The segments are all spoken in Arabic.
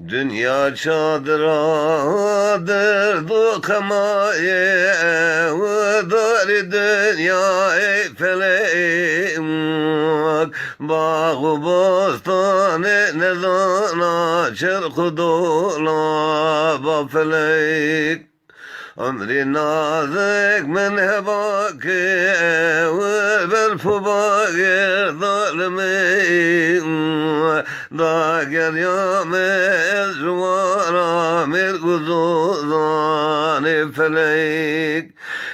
Dünya çadıradır dokamaye Vıdari dünyayı felek Bağı bostanı ne zana çırkı dolaba felek أمري نازك من هباك وبالفباق ظالمي ضاقر يوم الزوارة من قصوصان فليك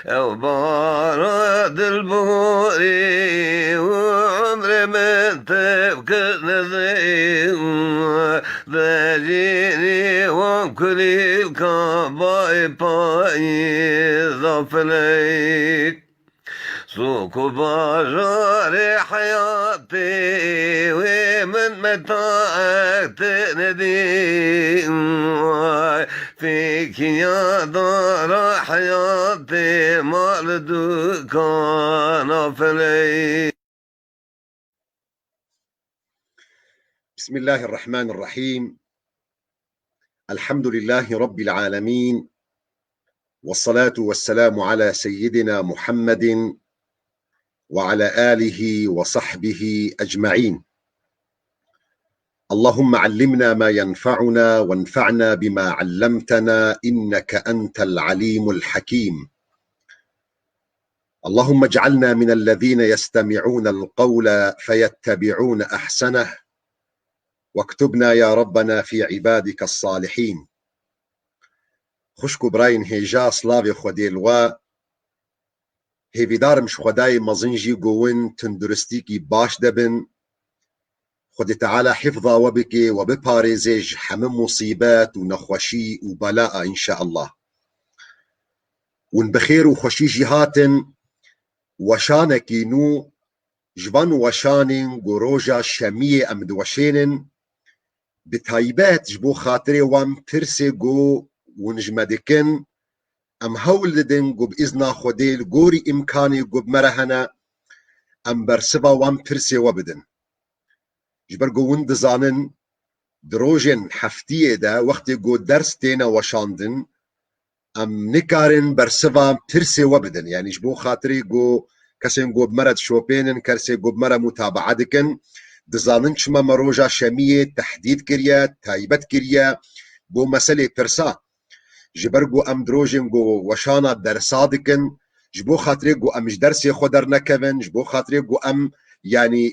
أو بارد البوري وعمري من تبكي نزيم ذاجيني وكلي الكباي بايظ فليك سوق بجار حياتي ومن متاعك تنديم فيك يا دار حياتي مال دكان فليك. بسم الله الرحمن الرحيم. الحمد لله رب العالمين، والصلاة والسلام على سيدنا محمد وعلى آله وصحبه أجمعين. اللهم علمنا ما ينفعنا وانفعنا بما علمتنا إنك أنت العليم الحكيم. اللهم اجعلنا من الذين يستمعون القول فيتبعون أحسنه واكتبنا يا ربنا في عبادك الصالحين. خوشکو براین هیجا سلاوی خودیلوا هیویدارم خدای مزنجی گوون تندرستی کی باش دبن خود تعالی حفظا وبکی و بپارزج همه مصیبات و نخوشی و بلاء ان شاء الله ون بخیر و خوشی جهاتن وشانکی نو جوان وشانین گروجا شمی امدوشینن بتایبات جبو خاطری وام پرسی گو ونجمدكن ام هولدن قب إذنا خديل قوري إمكاني قب مرهنا ام برسبا وام برسي وبدن جبر قو وندزانن دروجن حفتية دا وقت قو درس تينا وشاندن ام نكارن برسبا برسي وبدن يعني جبو خاطري قو كسين قو بمرد شوبينن كرسي قو بمرد متابعة دكن دزانن شما مروجا شمية تحديد كريا تايبت كريا بو مسألة برسا جبرگو ام دروجن گو وشانا درسادکن جبو خاطری گو امش درسی خودر نکوین جبو خاطری گو ام يعني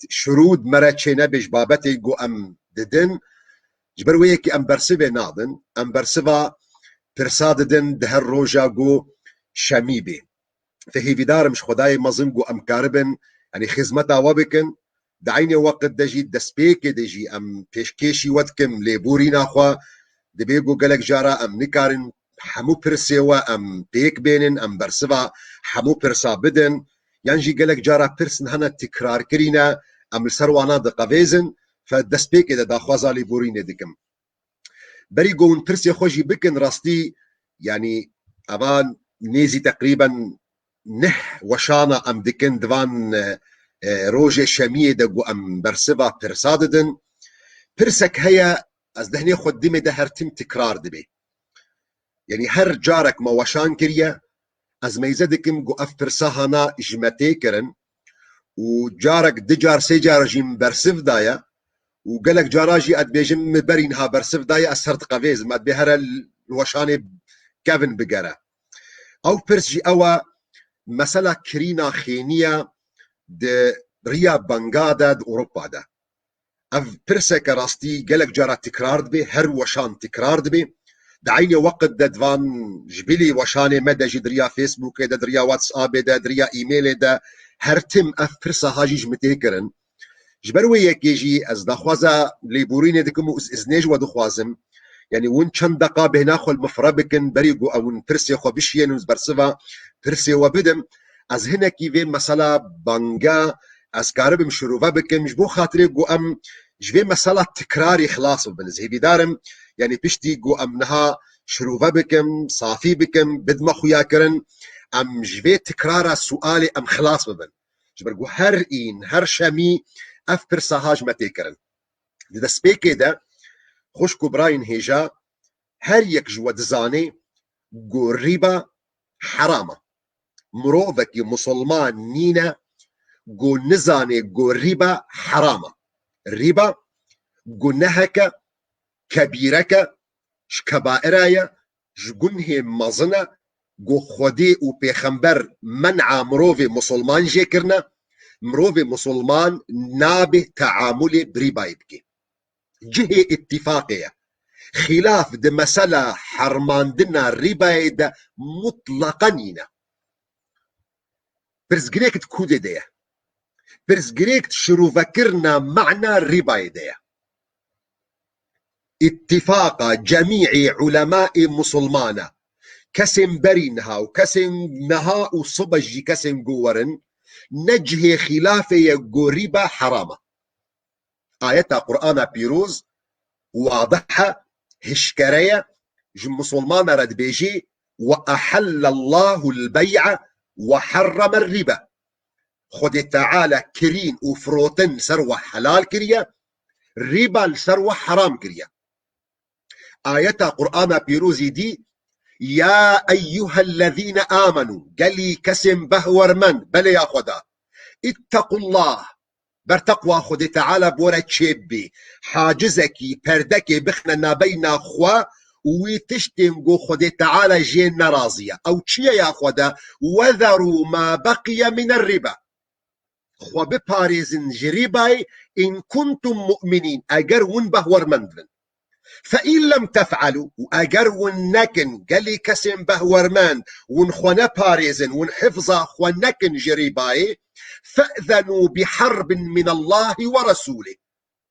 شرود مرا چينا بيش بابتي گو ام ددن جبر ويكي ام برسبه نادن ام برسبه پرساد دن دهر روجا گو شميبي فهي بدارمش خداي مزن گو ام كاربن يعني خدمتا وبكن دعيني وقت دجي دسبيك دجي ام پیشکشی ودکم لبوري ناخوا دبيگو گلک جارا ام نکارن حمو پرسیوا ام پیک بینن ام برسوا حمو پرسا بدن یانجی گلک جارا پرسن هنه تکرار کرینا ام لسروانا دقویزن فدست پیک دا خوازالی بورین دکم بری گون پرسی خوشی بکن راستی يعني اوان نيزي تقريبا وشانا ام دكن دوان روجه شمية دقو ام برسوا پرساددن پرسك هيا از دهني خدمه ده هر تم تكرار دبي يعني هر جارك ما وشان كريا از ميزه دكم قو اف پرساهانا جمتي كرن و جارك دجار سي جار جيم برسف دايا و قالك جاراجي اد بيجم مبرينها برسف دايا اسرت قفيز ما بهر الوشاني كافن بقرا او برس جي اوا مسألة كرينا خينية د ريا بنغادا د اوروبا دا اف برسك راستي قالك جارا تكرار دبي هر وشان تكرار دبي دعيني وقت ددفان جبلي وشاني مدى جدريا فيسبوك دريا واتساب دريا ايميل دا هر تم اف برسا هاجي جمتيكرن جبروي يكيجي از دخوازا ليبورين دكم ازنيج ودخوازم يعني وين چند دقا بهناخو المفربكن بريقو او برسي خو بشين برسفا برسي وبدم از هنا كيفي مسألة بانجا از كاربم شروفا بكن مش بو خاطري قو ام جوي مسألة تكراري خلاص بنزهي بدارم يعني بشتي قو ام نها شروفا بكم صافي بكم بدما خويا كرن ام جوي تكرار سؤالي ام خلاص ببن جبر قو هر این هر شمی اف برسا هاج متي كرن ده سبيكي ده خوشكو براين هيجا هر يك جواد زاني قو ريبا حرامة مروفك مسلمان نينا قو نزاني قو ريبا حرامة ريبا قو نهك كبيرك شكبائرايا جگنه مزنه گو خودی و پیغمبر منع مروف مسلمان جه کرنه مروف مسلمان نابه تعامل بريباي بكي جه اتفاقية خلاف ده مسألة حرمان دنا ريباي ده مطلقا نينا برزگريك تكود ده برزگريك شروع فكرنا معنى ريباي ده اتفاق جميع علماء مسلمانه كسم برينها وكسم نها وصبجي كسم قورن نجه خلافه قريبة حرامة آية قرآن بيروز واضحة هشكرية مسلمان رد بيجي وأحل الله البيع وحرم الربا خد تعالى كرين وفروتن سروة حلال كريا ربا سروة حرام كريا آية قرآن بيروز دي يا أيها الذين آمنوا قالي كسم بهور من بل يا خدا اتقوا الله برتقوى خد تعالى بورا تشبي حاجزكي پردكي بخنا بين أخوة وتشتنقو خد تعالى جين نرازية أو تشيا يا خدا وذروا ما بقي من الربا خو بباريزن جريباي إن كنتم مؤمنين أجر ون بهور منذن فإن لم تفعلوا وأجر ونكن قالي كسم بهورمان ونخونا باريزن ونحفظا خونكن جريباي فأذنوا بحرب من الله ورسوله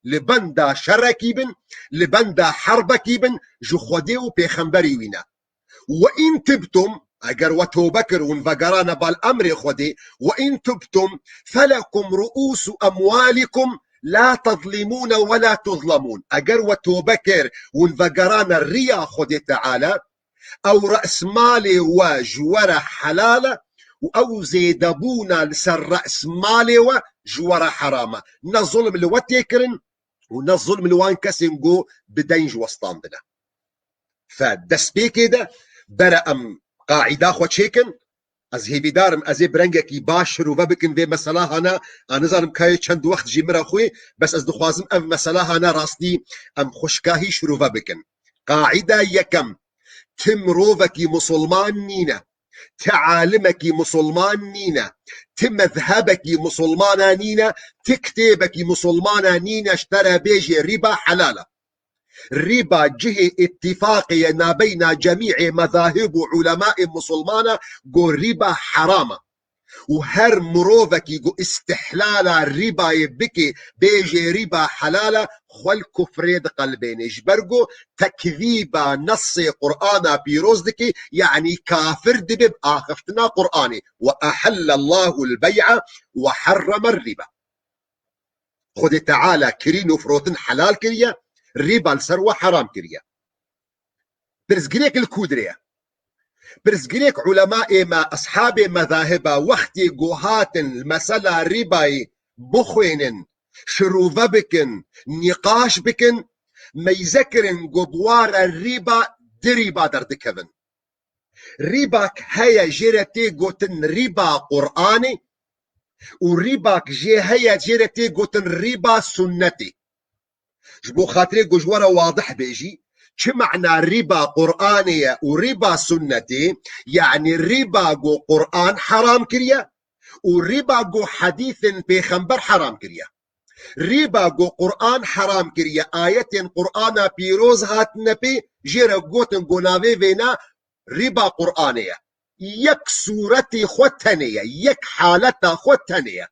لبندا شركيبن لبندا حربكيبن جو خوديو بيخنبري وينا وإن تبتم أجر وتوبكر ونفقرانا بالأمر خودي وإن تبتم فلكم رؤوس أموالكم لا تظلمون ولا تظلمون أجر وتوبكر ونفقرانا الريا خودي تعالى أو رأس مالي وجورة حلالة أو زيدبونا لسر رأس مالي وجورة حرامة نظلم الوتيكرن ونظلم الوانكسنجو بدينج وسطاندنا فدسبي كده برأم قاعدة خود شيكن از هیوی دارم از برنگه کی باش رو بکن به مسئله هانا آنزارم که چند وقت جیمرا خوی بس از دخوازم ام مسئله هانا راستی ام خوشکاهی شروع بکن قاعده یکم تمروفکی مسلمان نینا تعالمکی مسلمان نینا تمذهبکی مسلمان نینا تكتبکی مسلمان نینا اشترى بيجي ربا حلاله ربا جه اتفاقية ما بين جميع مذاهب علماء مسلمانة قو ربا حرامة وهر مروفكي قو استحلال ربا يبكي بيجي ربا حلالة خل كفريد قلبين اجبرقو تكذيبا نص قرآن بيروزدكي يعني كافر دبب آخفتنا قرآني وأحل الله البيع وحرم الربا خد تعالى كرين فروتن حلال كريا ريبا السروة حرام كريا برزقريك الكودريا برزقريك علماء ما أصحاب مذاهب وقتي قوهات المسألة ريباي بخوين شروفة بكن نقاش بكن ما يذكرن قبوار الريبا دريبا دردكبن ريباك هيا جيرتي قوتن ريبا قرآني وريباك جي هيا جيرتي قوتن ريبا سنتي جبو خاطري جوجورة واضح بيجي شو معنى ربا قرآنية وربا سنتي يعني الربا جو قرآن حرام كريا وربا جو حديث بيخنبر حرام كريا ربا جو قرآن حرام كريا آية قرآن بيروز هات نبي جيرا قوتن قناوي فينا ربا قرآنية يك سورتي خوتنية يك حالة خوتنية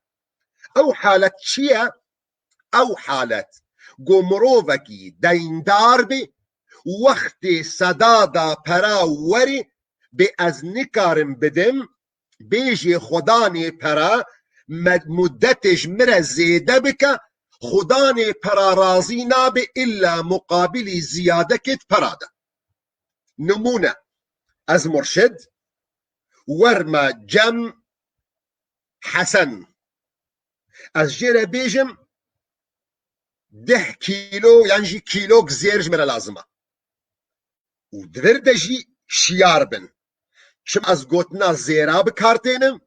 أو حالة شيا أو حالة گو مروفکی دیندار بی وقتی صدادا پرا وری به از نکارم بدم بیجی خدانی پرا مدتش مره زیده بکه خدانی پرا رازی نابه الا مقابل زیاده کت پراده نمونه از مرشد ورما جم حسن از جره بیجم 10 كيلو يعني كيلو زير جمرة لازمة ودردجي شيار بن چم از گوتنا زیرا بکارتینم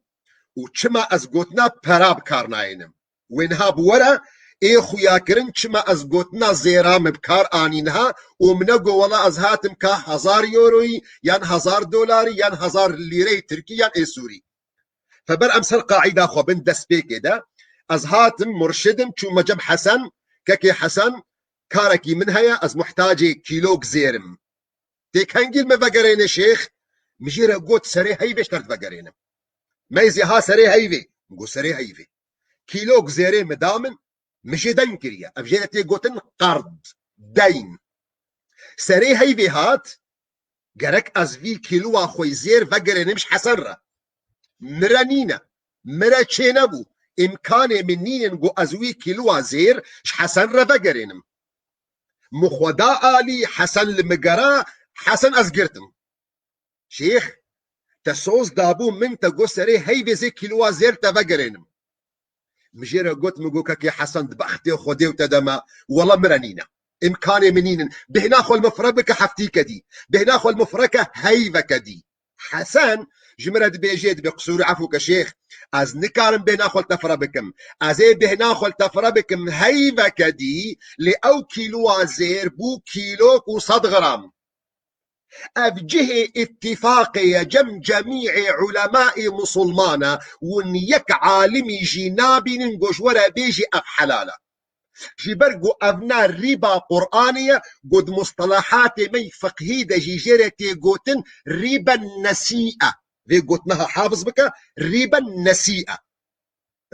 و چما از گوتنا پرا بکارناینم وینها بورا ای خویا کرن چما از گوتنا زیرا مبکار آنینها و منگو والا از هاتم که 1000 یوروی یان $1000 یان 1000 لیره ترکی یان ای سوری فبر امثل قاعده خو بن دست بيك ده از هاتم مرشدم چو مجم حسن ككي حسن كاركي من هيا از محتاجي كيلو زيرم تيك هنجيل ما بقرين شيخ مجيرا قوت سري هيفي اشترت بقرينم ميزي ها سري هيفي نقو سري هيفي كيلو زيري مدامن مجي دين كريا افجينتي قوتن قرض دين سري هيفي هات قرك از في كيلو اخوي زير بقرينمش حسن را مرانينا مرا چه نبو امکان من نینن گو ازوی کیلو زیر حسن را بگرینم مخودا آلی حسن لمگرا حسن از گرتم شیخ تسوز دابو من تگو سری هی بزی کیلو زیر تا بگرینم مجيرا قلت مقوكا كي حسن بختي وخدي وتدما والله مرانينا امكاني منين بهناخو المفربك حفتيك دي بهناخو المفركة هيفك دي حسن جمرد بيجيد بقصور عفوك شيخ از نكارم بهناخو التفربكم از بهناخو التفربكم هيفك دي لأو كيلو زير بو كيلو وصد غرام أفجه اتفاقية جميع علماء مسلمانا ونيك عالمي جنابي ننقش ورا بيجي أف حلالة جبرقو أبنا ربا قرآنية قد مصطلحات مي فقهي دا جيجيرتي قوتن ربا النسيئة في قوتناها حافظ بك ربا النسيئة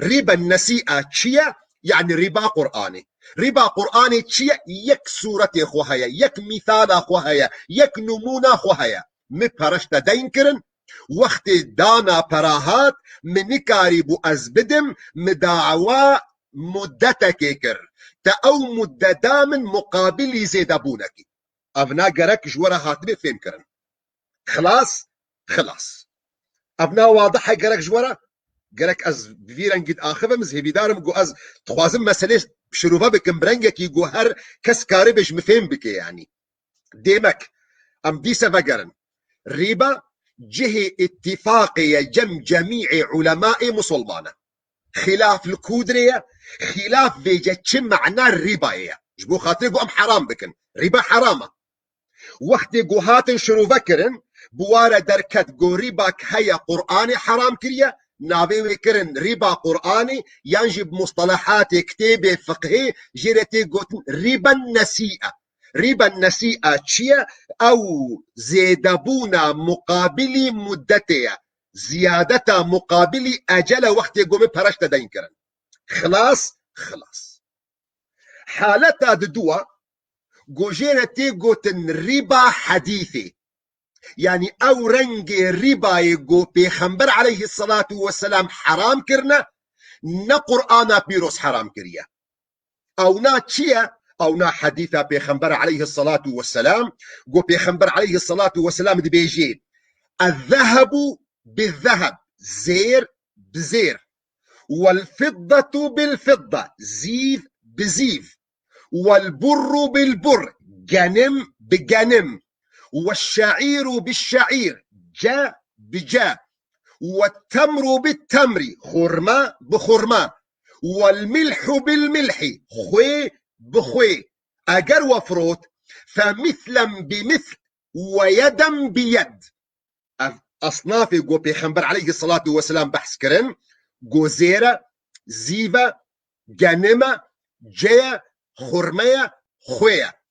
ربا النسيئة تشيا يعني ربا قرآني ربا قرآني تشيا يك سورة خوهايا يك مثال خوهايا يك نمونة خوهايا مبرشت دين كرن وقت دانا براهات منكاري بو أزبدم مداعوا مدتك كر تا أو مدة دامن مقابل زيدابونك أبنا قرك جورا هاتبه فهم كرن خلاص أبنا واضحة قرك جورا قالك از بفيران قد آخفة مزهبي دارم قو از تخوازم مسألة شروفا بكم برنجك يقو هر كس كاربش مفهم بك يعني ديمك ام ديسا فقرن ريبا جه اتفاقية جميع علماء مسلمانة خلاف الكودرية خلاف بيجا چم معنى الرباية جبو خاطر قو ام حرام بكن ربا حرامة وقت قو هاتن شروفا كرن بوارا دركت قو رباك هيا قرآن حرام كريا ناوي كرن ربا قرآني ينجب مصطلحات كتابة فقهي جيرتي قوتن ربا النسيئة ربا النسيئة تشيا أو زيدبونا مقابل مدتها زيادة مقابل أجل وقت يقوم برشت دين كرن خلاص حالتا ددوا جيرتي قوتن ربا حديثي يعني او رنگ رباي قو پیغمبر عليه الصلاة والسلام حرام كرنا نا قرآن بيروس حرام كريا او نا تشيا او نا حديثة پیغمبر عليه الصلاة والسلام قو پیغمبر عليه الصلاة والسلام دي بيجي الذهب بالذهب زير بزير والفضة بالفضة زيف بزيف والبر بالبر جنم بجنم والشعير بالشعير جا بجا والتمر بالتمر خرما بخرما والملح بالملح خوي بخوي أجر وفروت فمثلا بمثل ويدا بيد أصناف جو بيخنبر عليه الصلاة والسلام بحث كرن جو زيرة زيفة جنمة جا خرمية خوية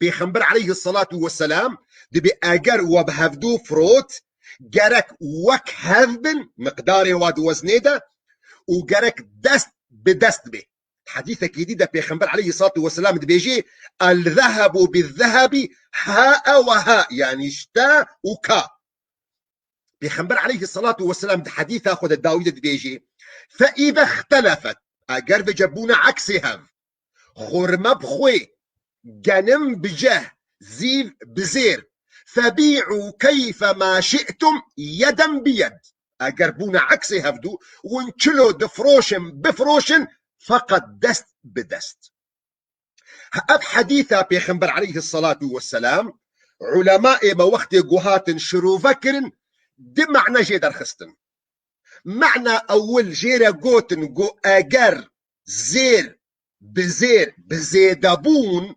بيخنبر عليه الصلاة والسلام دبي أجر وبهفدو فروت جرك وك هذبن مقداري واد وزنيدا وجرك دست بدست به حديث جديد بيخنبر عليه الصلاة والسلام دبي يجي الذهب بالذهب هاء وهاء يعني شتا وكا بيخنبر عليه الصلاة والسلام حديث أخذ الداوود دبي يجي فإذا اختلفت أجر بجبونا عكسها خرمة بخوي جنم بجاه زيف بزير فبيعوا كيفما شئتم يدا بيد أقربونا عكسي هفدو وانشلو دفروشن بفروشن فقط دست بدست اب حديثة بيخنبر عليه الصلاة والسلام علماء ما وقت قهات شرو فكرن دي معنى جيدر خستن معنى اول جيرا قوتن قو اجر زير بزير بزيدابون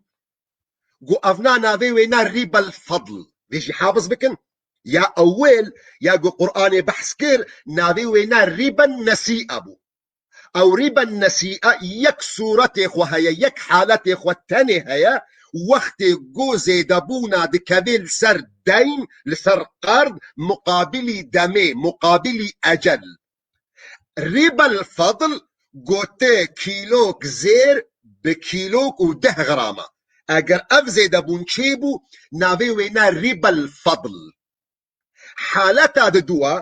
قو افنانا وينا ريب الفضل بيجي حافظ بكن يا اول يا قو قرآن بحث كير ناوي وينا ريب النسيئة بو او ريب النسيئة يك صورتك وهي يك حالتك والتاني هي وقت قو زيدابونا دي كبيل سر دين لسر قرض مقابل دمي مقابل اجل ريب الفضل قوتي كيلوك زير بكيلوك وده غرامة اگر اف زيدابون چيبو ناوي وينا ريب الفضل حالتا دوا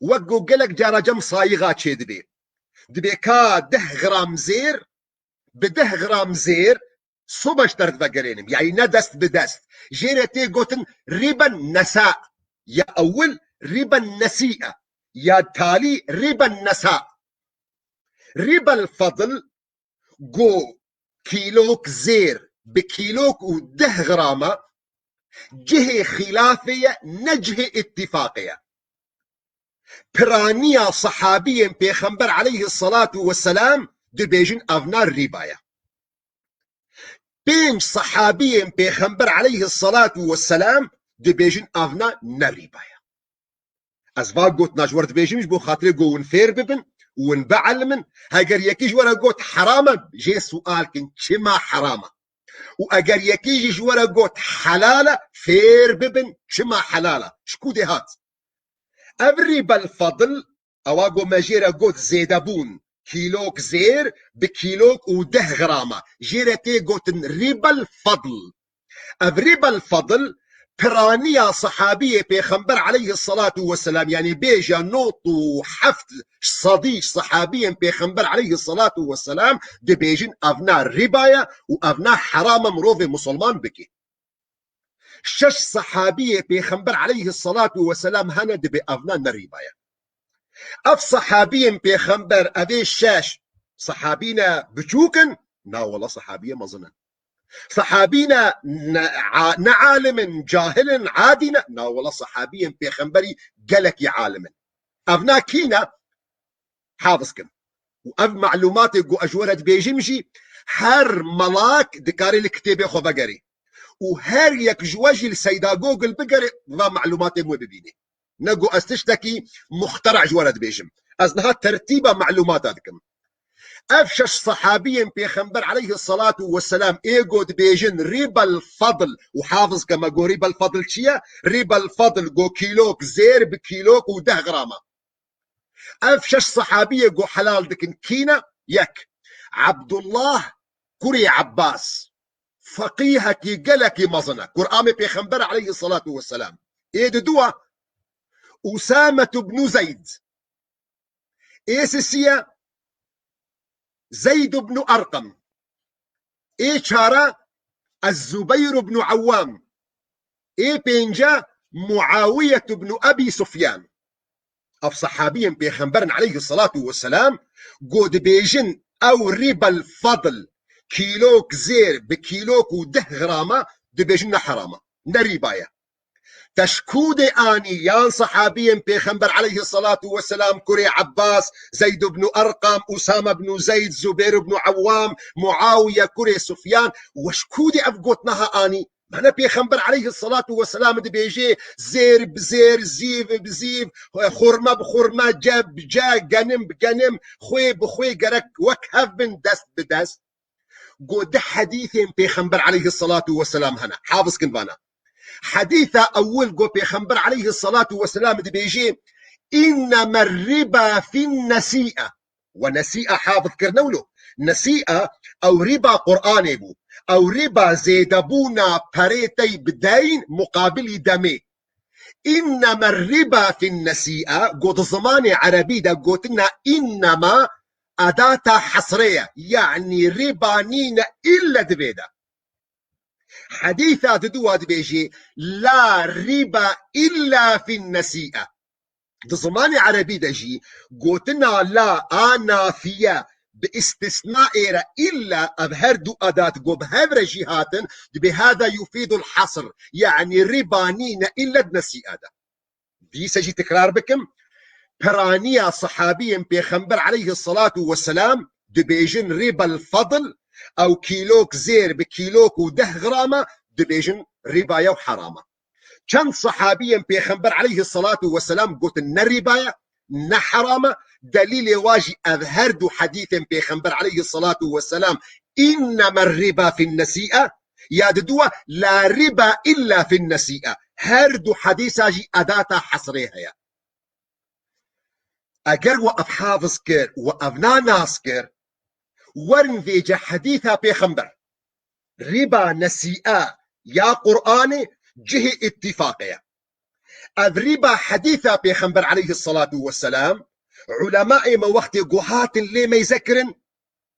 وقو قلق جارا جم صايغا چه دبي كا 10 غرام زير ب10 غرام زير صبش درد بقرينم يعني ندست بدست جيرتي قوتن ريبا نساء يا اول ريبا النسيئة يا تالي ريبا النساء ريبا الفضل قو كيلوك زير بكيلوك و10 غرامة جهة خلافية نجهة اتفاقية برانيا صحابيا بيخنبر عليه الصلاة والسلام دبيجن افنار ريبايا بين صحابيا بيخنبر عليه الصلاة والسلام دبيجن افنا نريبايا ازفاق قوت ناجور دبيجن مش بو خاطري قوون فير ببن ونبعلمن هاجر يكيج ورا قوت حرامة جي سؤال كن شما حرامة واجر يكيج ورا قوت حلالة فير ببن شما حلالة شكو دي هات الربا الفضل اواقو ماجيرا قوت زيدابون كيلوك زير بكيلوك و10 غرامة جيرتي قوت ربا الفضل الربا الفضل برانيا صحابية بيخنبر عليه الصلاة والسلام يعني بيجا نوط وحفت صديق صحابيا بيخنبر عليه الصلاة والسلام دي بيجن افنا ربايا وافنا حرام مروفي مسلمان بكي شش صحابية بيخنبر عليه الصلاة والسلام هنا دي بأفنا نريبايا اف صحابيين بيخنبر ابي الشاش صحابينا بجوكن نا والله صحابية ما ظنن صحابينا نعالم جاهل عادنا نا والله صحابيين بيخنبري قالك يا عالم افنا كينا حافظكن واف معلوماتي قو اجورد بيجمشي هر ملاك دكاري الكتابة خو بقري وهر يك جواجي السيدة جوجل بقري ومعلوماتي مو ببيني نقو استشتكي مخترع جوارد بيجم ازنها ترتيبة معلوماتكم افشش صحابي بيخنبر عليه الصلاة والسلام ايقود بيجن ريب الفضل وحافظ كما قو ريب الفضل شيا ريب الفضل قو كيلوك زير بكيلوك و10 غرامة افشش صحابي قو حلال دكن كينا يك عبد الله كري عباس فقيهك قلك مظنة قرآن بيخنبر عليه الصلاة والسلام ايد دوا أسامة بن زيد إيسسيا زيد بن أرقم إيشارة الزبير بن عوام إيه بينجا معاوية بن أبي سفيان أف صحابيا بيخنبرن عليه الصلاة والسلام قود بيجن أو ربا الفضل كيلوك زير بكيلوك و10 غرامة دي بيجن حرامة نريبايا تشكود آني يان صحابي بيخنبر عليه الصلاة والسلام كري عباس زيد بن أرقم أسامة بن زيد زبير بن عوام معاوية كري سفيان وشكود أفقوتناها آني معنى بيخنبر عليه الصلاة والسلام دي بيجي زير بزير زيف بزيف خرمة بخرمة جاب جا جنم بجنم خوي بخوي قرك وكهف بن دست بدست قد حديث بيخنبر عليه الصلاة والسلام هنا حافظ كنبانا حديث أول قو بيخنبر عليه الصلاة والسلام دي بيجي إنما الربا في النسيئة ونسيئة حافظ كرنولو نسيئة أو ربا قرآن بو أو ربا زيدبونا بريتي بدين مقابل دمي إنما الربا في النسيئة قد زمان عربي دا قوتنا إنما أداة حصرية يعني ربا نين إلا دبيدا حديثات دواد بيجي لا ربا إلا في النسيئة دزماني عربي دجي قوتنا لا نافية باستثناء إلا أبهردو أداة بهذا جهات بهذا يفيد الحصر يعني ربانين إلا دنسي أدا دي سجي تكرار بكم برانيا صحابي بيخنبر عليه الصلاة والسلام دبيجن ربا الفضل أو كيلوك زير بكيلوك وده غرامة دبيجن رباية وحرامة كان صحابيا بيخنبر عليه الصلاة والسلام قلت الرباية نحرامة دليل واجي أظهرد حديث بيخنبر عليه الصلاة والسلام إنما الربا في النسيئة يا ددوة لا ربا إلا في النسيئة هردو حديثة جي أداة حصريها يا أجر وأف حافظ كر وأفنا ناس كر ورن ذيجا حديثة بيخنبر ربا نسيئة يا قرآن جه اتفاقية الربا حديثة بيخنبر عليه الصلاة والسلام علماء ما وقت قهات اللي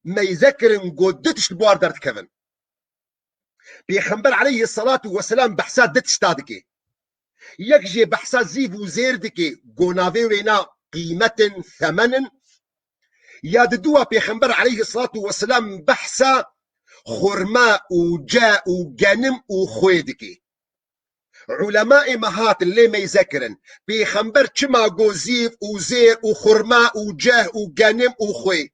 ما يذكرن قدتش بواردرت كذن بيخنبر عليه الصلاة والسلام بحسات دتش تادكي يكجي بحسات زيف وزيردكي قنافي وينا قيمة ثمن ياددوا بيخنبر عليه الصلاة والسلام بحسا خرماء وجاء وجنم وخويدكي علماء مهات اللي ما يذكرن بيخنبر كما قوزيف وزير وخرماء وجاه وجنم وخوي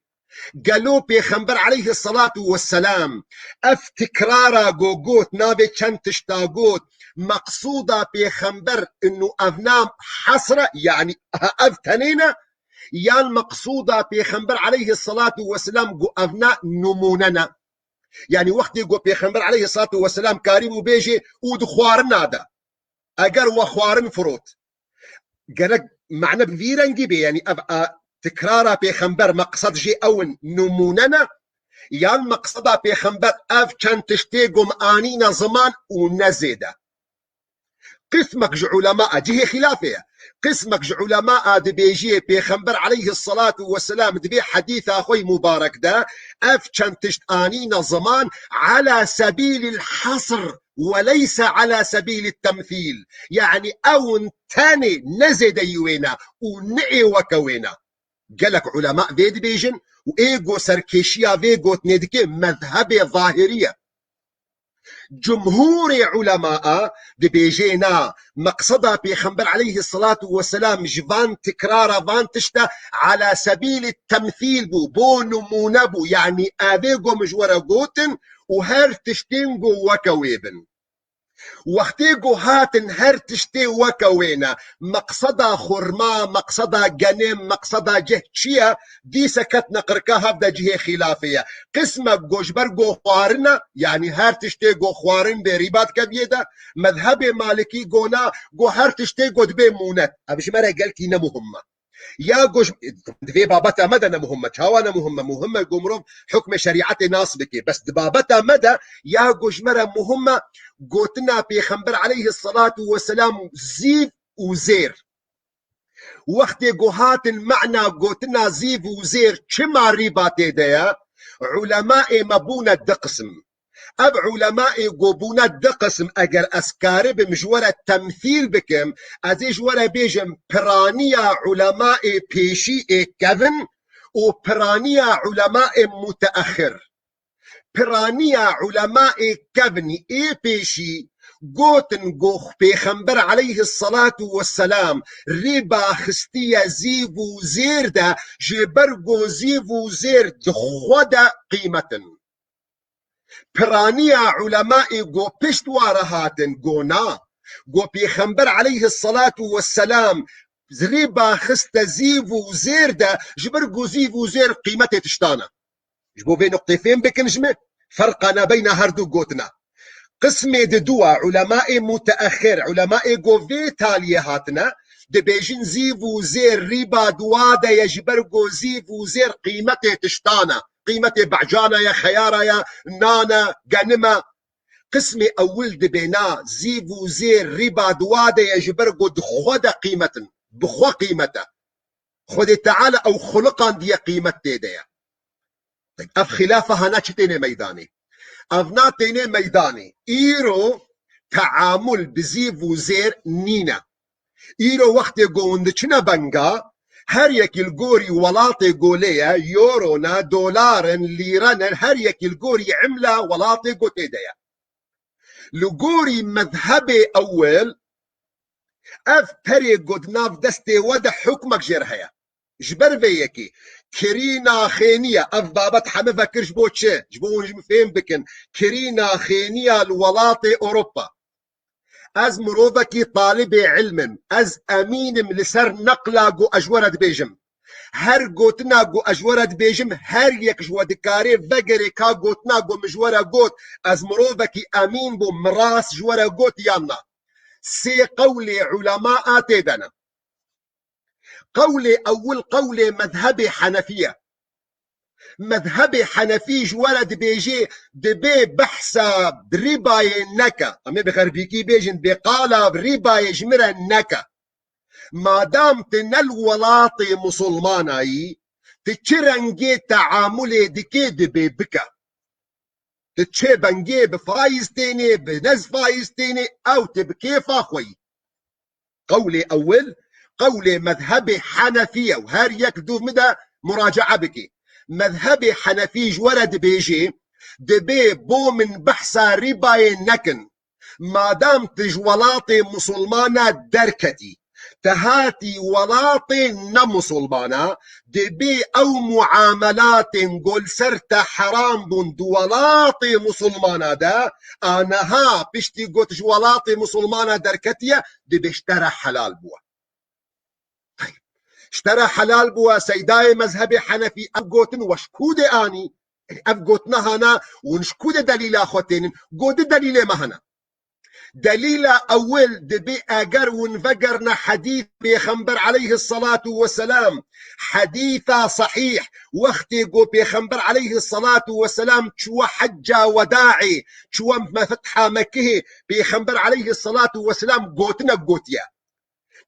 قالوا بيخنبر عليه الصلاة والسلام افتكرارا قوقوت نابي كان تشتاقوت مقصودة بيخنبر انه افنام حصرة يعني افتنينا يا المقصودة بيخنبر عليه الصلاة والسلام قو افنا نموننا يعني وقت يقول بيخنبر عليه الصلاة والسلام كريم وبيجي ودخوارنا دا اگر وخوارن فروت قالك معنى بفيرنجي بي يعني ابقى تكرارا بيخنبر مقصد جي اون نموننا يا المقصدة بيخنبر اف كان تشتيقم انينا زمان ونزيدا قسمك علماء جهي خلافية قسمك علماء دبيجي بيخنبر عليه الصلاة والسلام دبي حديث أخوي مبارك دا أف كان تشتانين زمان على سبيل الحصر وليس على سبيل التمثيل يعني أو تاني نزد يوينا ونعي وكوينا قالك علماء ذي دبيجن وإيجو سركيشيا فيجو تندكي مذهبي ظاهرية جمهور علماء دبيجينا مقصدها بيخنبر عليه الصلاة والسلام جفان تكرار فان تشتا على سبيل التمثيل بو نمونبو يعني آذيقو مجورة قوتن وهر تشتينقو وكويبن وقتيقو هاتن هر تشتي وكوينا مقصدا خرما مقصدا جنم مقصدا جهتشيا دي سكتنا قركاها بدا جهة خلافية قسمك جوجبرجو خوارنا يعني هر تشتي جو خوارن بريبات كبيدة مذهب مالكي جونا جو هر تشتي جو دبي مونت أبش مرة قالكي مهمة يا جوج دبي بابتا مدى مهمة هوانا مهمة جمرم حكم شريعة ناس بكي بس بابتا مدى يا جوج مرة مهمة قوتنا بيخنبر عليه الصلاة والسلام زيف وزير وقت قوهات المعنى قوتنا زيف وزير كما ريباتي ديا علماء مبونة دقسم اب علماء قوبونة دقسم اگر اسكاري بمجورة تمثيل بكم ازي جورة بيجم برانية علماء بيشي كذن وبرانية علماء متأخر برانية علماء كبني بيشي قوتن قوخ بيخنبر عليه الصلاة والسلام ريبا خستية زيفو زير دا جبرقو زيفو زير دخودا قيمة برانية علماء قو بشتوارهاتن قونا قو بيخنبر عليه الصلاة والسلام ريبا خست زيفو زير دا جبرقو زيفو زير قيمته تشتانا جبو في نقطتين بكنجمة فرقنا بين هردو قوتنا قسمي دوا علماء متأخر علماء قوفي تاليهاتنا دبيجين زيفو زير ريبا دوادا يجبرقو زيفو زير قيمته تشتانا قيمته بعجانا يا خيارا يا نانا قنمة قسمي أول دبينا زيفو زير ريبا دوادا يجبرقو دخودا قيمة بخوا قيمته خذ تعالى أو خلقا دي قيمة تيديا طيب اف خلافها ناتشتيني ميداني افناتيني ميداني ايرو تعامل بزيف وزير نينا ايرو وقت يقول دچنا بنگا هر یک الگوری ولاتی گولیا یورونا دولارن لیرن هر یک الگوری عمله ولاتی گوتی دیا لگوری مذهب اول اف پری گودناف دستی ود حکمک جرهیا جبر ویکی كرينا خينية اف بابت حمى فكرش بوتشي جبو نجم فين بكن كرينا خينية الولاطي اوروبا از مروفكي طالب علم از امينم لسر نقلا جو اجورد بيجم هر گوتنا گو اجورد بيجم هر یک جودكاري وگري كا گوتنا گو مجورا گوت از مروفكي امين بو مراس جورا گوت يانا سي قولي علماء تيدنا قولي اول قولي مذهبي حنفيه مذهبي حنفي جولد بيجي دبي بحثا بريباي نكا امي بغربيكي بيجن بقالا بريباي جمرا نكا ما دام تنل ولاطي مسلماناي تتشرنجي تعاملي دكي دبي بكا تتشي بنجي بفايز تاني بنز فايز تاني او تبكيف اخوي قولي اول قولي مذهبي حنفية وهر يكدو مدى مراجعة بكي مذهبي حنفي جورد بيجي دبي بو من بحثا رباي نكن ما دام تجولاتي مسلمانة دركتي تهاتي ولاتي نمسلمانة دبي او معاملات قول سرت حرام بون دولاتي مسلمانة دا انها بشتي قوت جولاتي مسلمانة دركتية دبي اشترى حلال بوا اشترى حلال بوا سيداي مذهبي حنفي افقوتن وشكود اني افقوتنا هنا ونشكود دليل اخوتين قود دليل ما هنا دليل اول دبي اجر ونفقرنا حديث بيخنبر عليه الصلاة والسلام حديث صحيح واختي قو بيخنبر عليه الصلاة والسلام شو حجة وداعي شو ما فتحة مكه بيخنبر عليه الصلاة والسلام قوتنا قوتيا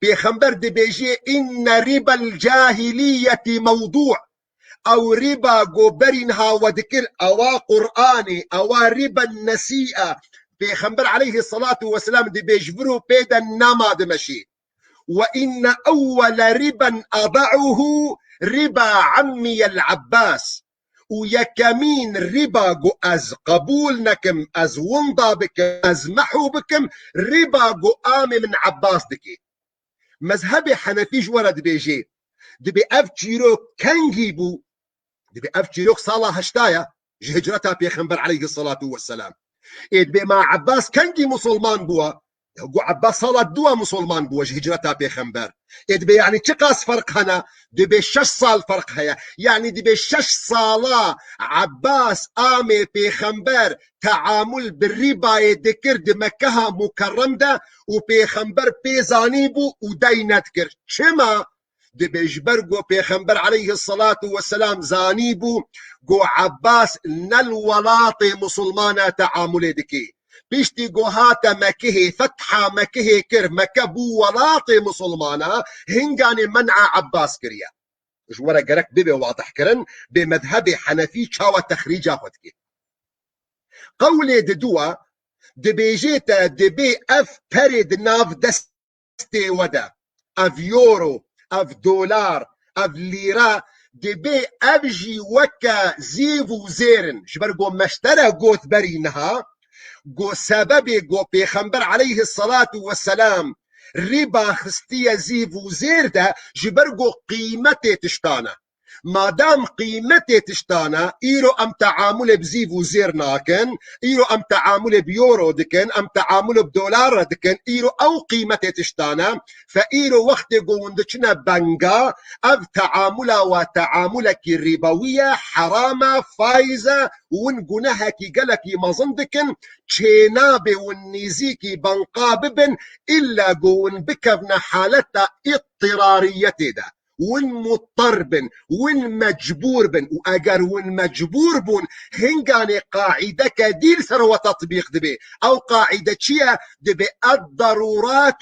بيخنبر دي بيجي إن ربا الجاهلية موضوع أو ربا قبرنها وذكر أو قرآني أو ربا النسيئة بيخنبر عليه الصلاة والسلام دي بيجبروا بيدا نما دمشي وإن أول ربا أضعه ربا عمي العباس ويكمين ربا جو از قبول نكم از ونضا بكم از محو بكم ربا جو آمي من عباس دكي مذهبي حنفي جورد بيجي دبي افجيرو كنجي بو دبي افجيرو صلاة هشتايا هجرتها بيخنبر عليه الصلاة والسلام دبي مع عباس كنجي مسلمان بوا قو عباس صلاة دوا مسلمان بوا هجرتها بيخنبر دبي يعني تقاس فرق هنا دبي 6 صال فرق هيا يعني دبي 6 صالة عباس آمي بيخنبر تعامل بالربا يذكر دمكها مكرم ده وبيخنبر بيزانيبو ودينت كر شما دبي جبرقو بيخنبر عليه الصلاة والسلام زانيبو قو عباس نالولاطي مسلمانة تعامل دكي بيشتي قوهاتا مكيه فتحة مكيه كر مكبو ولاطي مسلمانة هنغاني منع عباس كريا جورا قرك بيبي واضح كرن بمذهبي حنفي شاوى تخريج اخوتك قولي ددوا دبيجيتا دبي اف بريد ناف دستي ودا اف يورو اف دولار اف ليرا دبي افجي وكا زيفو زيرن جبرقو مشترى قوت برينها قو سببي قو بيخنبر عليه الصلاة والسلام ربا خستية زيفو زيردا جبرقو قيمتي تشتانا ما دام قيمتي تشتانا ايرو ام تعامل بزيفو زير ناكن ايرو ام تعامل بيورو دكن ام تعامل بدولار دكن ايرو او قيمتي تشتانا فايرو وقت قوندشنا بنغا اف تعاملا وتعاملك الربوية حرامة فايزة ونقنها كي قلكي مظندكن تشينابي ونيزيكي بنقاببن الا قون بكفنا حالتا اضطرارية ده ون بن ون مجبور بن واجر ون مجبور بن هنغاني قاعده كدير ثروه تطبيق دبي او قاعده شيا دبي الضرورات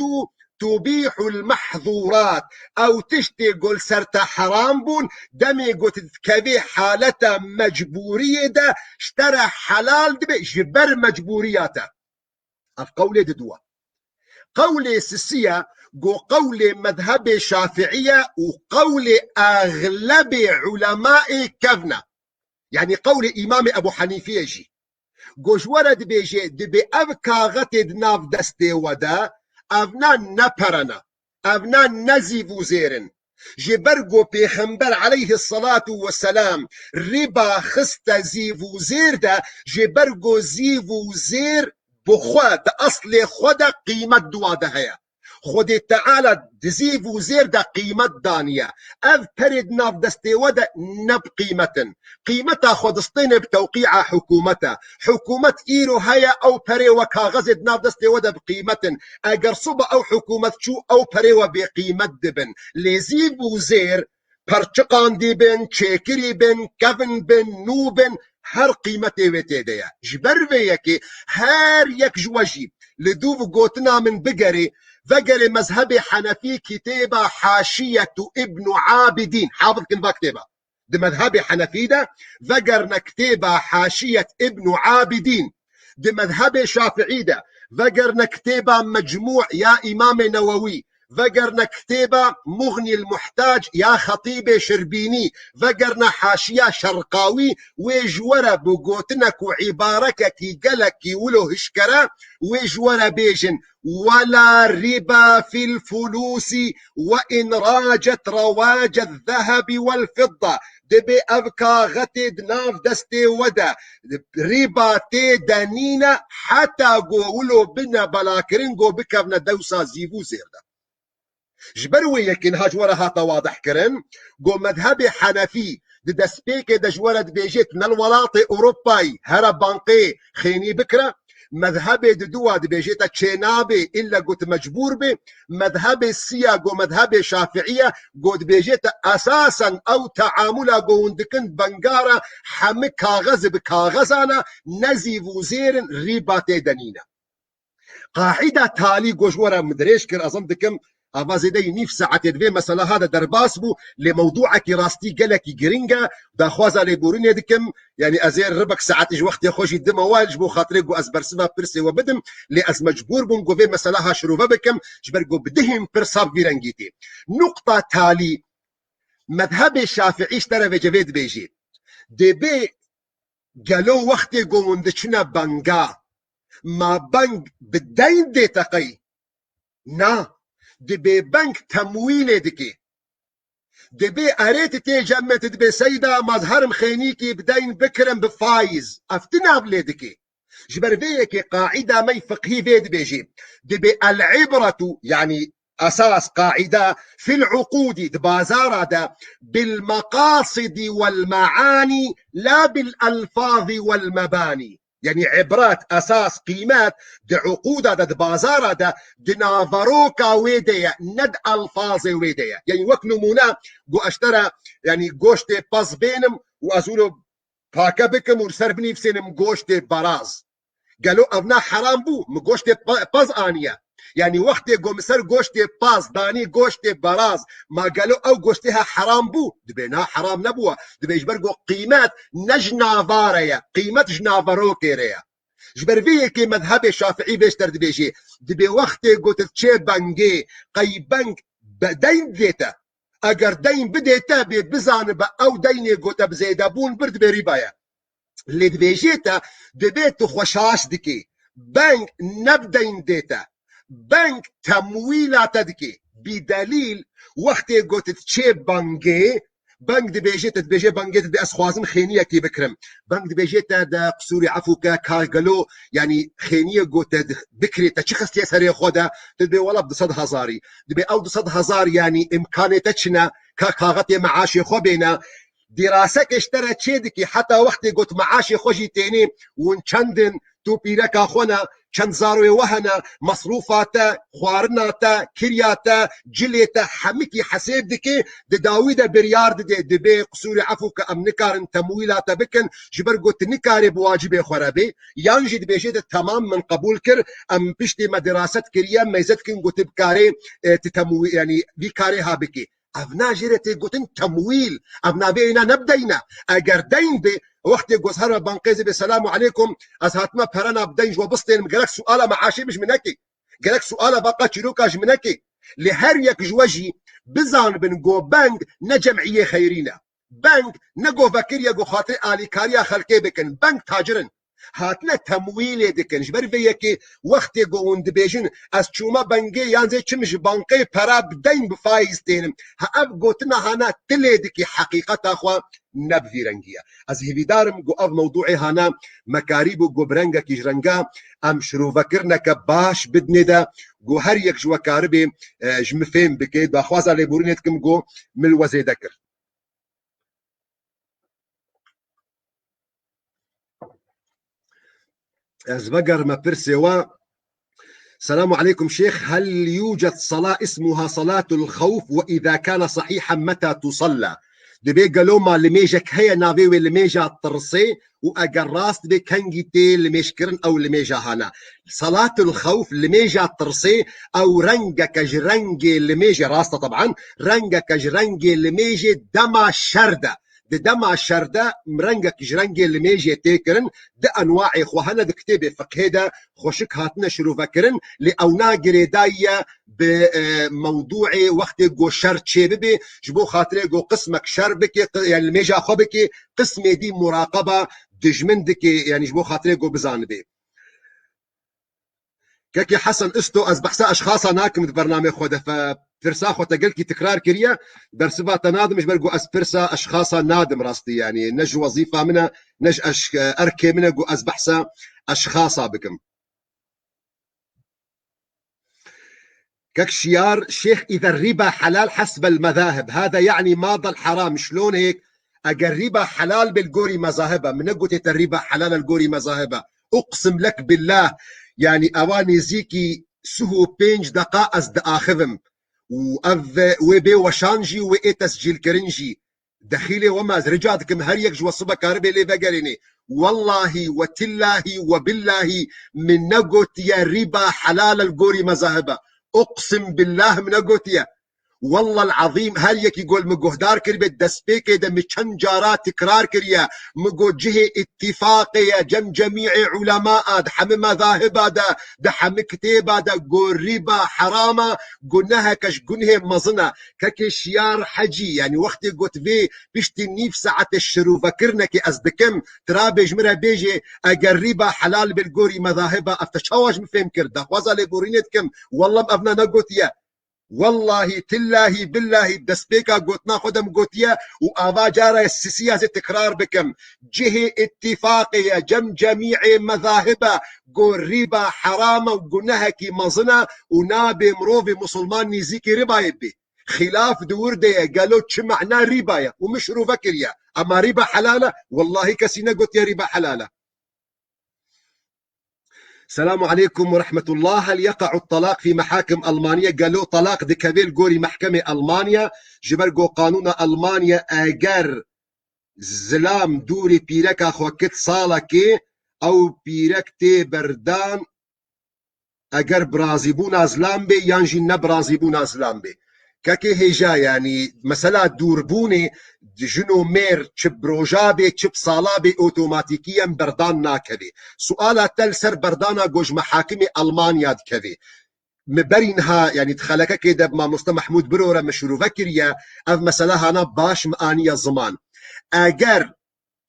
تبيح المحظورات او تشتي قول سرت حرام بون دمي قلت كبي حالته مجبوريه ده اشترى حلال دبي جبر مجبورياته اف قولي ددوا قولي سسيه جو قول مذهب شافعية وقول أغلب علماء كفنا، يعني قول إمام أبو حنيفة جي گوش ورد بیجه دبی او کاغت ناف دسته ودا اونا نپرنا اونا نزیفو زیرن جبرگو پیغمبر علیه الصلاة والسلام ربا خست زیفو زیر ده جبرگو زیفو زیر بخوا ده اصل خود قیمت دواده هیا خود تعالى دزيف وزير دا قيمة دانية اذ ترد ناف دستي ودا نب قيمتها خودستين بتوقيع حكومتها حكومة ايرو هيا او بري وكاغزد ناف دستي ودا بقيمة اگر صبا او حكومة شو او بري وبقيمة دبن لزيف وزير پرچقان دی بن چیکری بن کفن بن نو بن هر قیمتی ویتی دیا جبر ویکی هر یک جواجی لدوف گوتنا من بگری وقال مذهب حنفي كتابة حاشية ابن عابدين حافظ كن كتابة ده مذهب حنفي ده وقرنا كتابة حاشية ابن عابدين ده مذهب شافعي ده وقرنا كتابة مجموع يا إمام نووي وقرنا كتابة مغني المحتاج يا خطيب شربيني وقرنا حاشية شرقاوي ويجورا بقوتنك وعبارك كي قلك ولو هشكرا ويجورا بيجن ولا ربا في الفلوس وإن راجت رواج الذهب والفضة دبي أبكى غتد ناف دستي ودا ربا تي دانينا حتى قولوا بنا بلاكرين قو بكفنا دوسا زيفو زيردا جبروي يكن هاجورا هاتا واضح كرن قو مذهب حنفي دسبيك دجورة بيجيت من الولاطي أوروباي هرا بانقي خيني بكرة مذهب دوا بيجيتا تشينابي إلا قلت مجبور به مذهب السياق ومذهب شافعية قد بيجيتا أساسا أو تعاملا قوندكن بنقارة حمي كاغز بكاغزانا نزي وزير ريباتي دنينا قاعدة تالي قوشورا مدريش كر أظن دكم أفازي دي نيف ساعة تدوي مثلا هذا درباس بو لموضوعك راستي قلك جرينجا دا خوازا لبوريني دكم يعني أزير ربك ساعة وقت يخوشي الدم والج بو خاطري قو أزبر سبا برسي وبدم لأز مجبور بون قو في مثلا شروفا بكم جبر قو بدهم برساب فيرنجيتي نقطة تالي مذهب الشافعي اشترى في جفيد بيجي دي بي قالوا وقت قو مندشنا بانقا ما بنك بالدين دي تقي نا دبي بنك تمويل دكي دبي اريت تجمت دبي سيدا مظهر مخينيكي بدين بكرم بفايز افتنا بليدكي جبر بيكي قاعدة مي فقهي بيد بيجي دبي العبرة يعني أساس قاعدة في العقود دبازارة دا بالمقاصد والمعاني لا بالألفاظ والمباني يعني عبرات اساس قيمات دي عقوده دي بازار ده دي نافروكا ويديا ند الفاظ ويديا يعني وك نمونه جو اشترى يعني جوشتي باز بينم وازولو باكا بكم ورسربني في سينم جوشتي براز قالوا ابنا حرام بو مجوشتي باز انيا يعني وقت قوم سر جوشتي باز داني جوشتي براز ما قالوا او جوشتها حرام بو دبينا حرام نبوه دبي يجبرقوا قيمات نجنافاريا قيمة جنافاروكيريا جبر فيكي مذهب الشافعي بيشتر دبيجي دبي وقت قلت تشي بانجي قي بنك بدين ديتا اگر دين بديتا بزان او ديني قلت بزيدابون برد بريبايا اللي دبيجيتا دبيت خوشاش دكي بنك نبدين ديتا بنك تمويلات دكي بدليل وقت قلت تشي بانجي بنك دي بيجيت دبيجي بنك دي اسخوازم خينيه كي بكرم بنك دي بيجيت دا قصوري عفوكا كارغلو يعني خينيه قلت بكري تشخص يسري خودا تدبي والله بصد هزاري دبي او بصد هزار يعني امكانيتنا كاغتي معاشي خو بينا دراسك اشترت شيدكي حتى وقت قلت معاشي خوشي تاني ونشندن تو بيرك اخونا چند زاروی وهنا مصروفاتا خوارناتا كرياتا جليتا حمكي حساب دكي داويدا بريارد دي بي قصوري عفو كأمنكار تمويلاتا بكن جبر قلت نكاري بواجبي خرابي يانجي دي بيجيت تمام من قبول كر ام بشتي ما دراسات كريا ميزتكن قلت بكاري تتموي يعني بكاري ها بكي افنا جريتي قلت تمويل افنا بينا نبدينا اگر دين بي وقت جوزهر بانقيزي بالسلام عليكم ازهاتما بهرنا بدين جو بسطين قالك سؤال معاشي مش منكي قالك سؤال بقى تشيروكاج منكي لهر يك جوجي بزان بن جو بنك نجمعية خيرينا بنك نجو فكر يجو خاطر آلي كاريا خلقي بكن بنك تاجرن هاتنا تمويل دكن جبر فيكي وقت جو اندبيجن از چوما بنگي يانزي چمش بانقي پرا بدين بفايز تينم ها اف گوتنا هانا تلي دكي حقيقة اخوا نبذي رنگية از هبيدارم جو اف موضوعي هانا مكاريبو جو برنگا كي جرنگا ام شروع فكرنا كباش بدني دا جو هر يك جوا كاربي جمفين بكي باخوازا لبورينتكم جو ملوزي دكر أزبقر ما برسوا السلام عليكم شيخ هل يوجد صلاة اسمها صلاة الخوف وإذا كان صحيحا متى تصلى دبي قالوا ما لميجك هيا نافي ولميجا الترسي وأجر راس دبي كنجيتي لميشكرن أو لميجا هانا صلاة الخوف لميجا الترسي أو رنجا كجرنجي لميجا راستا طبعا رنجا كجرنجي لميجي دما شردة دما شرده مرنجك جرنجي اللي ميجي تيكرن ده انواع خوهنا ده كتابه فقهده خوشك هاتنا شروع فكرن لاونا جريدايه بموضوع وقت جو شر تشيبي جبو خاطري جو قسمك شربك يعني الميجا خبك قسمي دي مراقبه دجمندك يعني جبو خاطري جو بزانبي كاكي حسن استو از بحثا اشخاصا ناكم برنامج خوده فرسا خو تقلكي تكرار كريا برسبا تنادم مش برقو اس فرسا اشخاصا نادم راستي يعني نج وظيفه منها نج اركي منها قو از بحثا اشخاصا بكم كك شيار شيخ اذا الربا حلال حسب المذاهب هذا يعني ما ضل حرام شلون هيك اجر الربا حلال بالقوري مذاهبها من قلت الربا حلال القوري مذاهبها اقسم لك بالله يعني اواني زيكي سهو بينج دقاء از داخذم وبي وشانجي وإيه تسجيل كرنجي دخيلي وما رجعتكم هريك جوا صبا كاربي لي بقاليني والله وتالله وبالله من نقوت يا ربا حلال القوري مذاهبه اقسم بالله من نقوت يا والله العظيم هل يك يقول مجهدار كربت دسبيك ده مشان جارات تكرار كريا مجو جهه اتفاقية جم جميع علماء دحم مذاهب ده حم كتاب ده قريبا حرامة قلناها كش قنه مظنة ككشيار حجي يعني وقت قلت في بيشتني في ساعة الشرو فكرنا كي أصدكم ترابج مرة بيجي أقريبا حلال بالقوري مذاهب أفتشواج مفهم كرده وزا بورينتكم والله بأبنا نقول يا والله تالله بالله دسبيكا قوتنا خدم قوتيا وآبا جارة السيسية تكرار بكم جهة اتفاقية جم جميع مذاهبة قول ربا حرامة وقلناها كي مظنة ونابي مروفي مسلمان نيزيكي ربا يبي خلاف دور دي قالوا تش معنى ربا ومش روفكريا أما ربا حلالة والله كسينا قلت يا ربا حلالة السلام عليكم ورحمة الله هل يقع الطلاق في محاكم ألمانيا قالوا طلاق دكابيل قوري محكمة ألمانيا جبرقو قانون ألمانيا أجر زلام دوري بيركا خوكت صالكي أو بيركتي بردان أجر برازيبونا زلامبي يانجي نبرازيبونا زلامبي كاكي هيجا يعني مسألة دوربوني جنو مير چب بروجابي چب صالابي اوتوماتيكيا بردان ناكبي سؤالا تل سر بردانا جوج محاكمي ألمانيا دكبي مبرينها يعني تخلقك كده ما مست محمود برورة مشروع فكريا اف مسألة هانا باش مآنية زمان اگر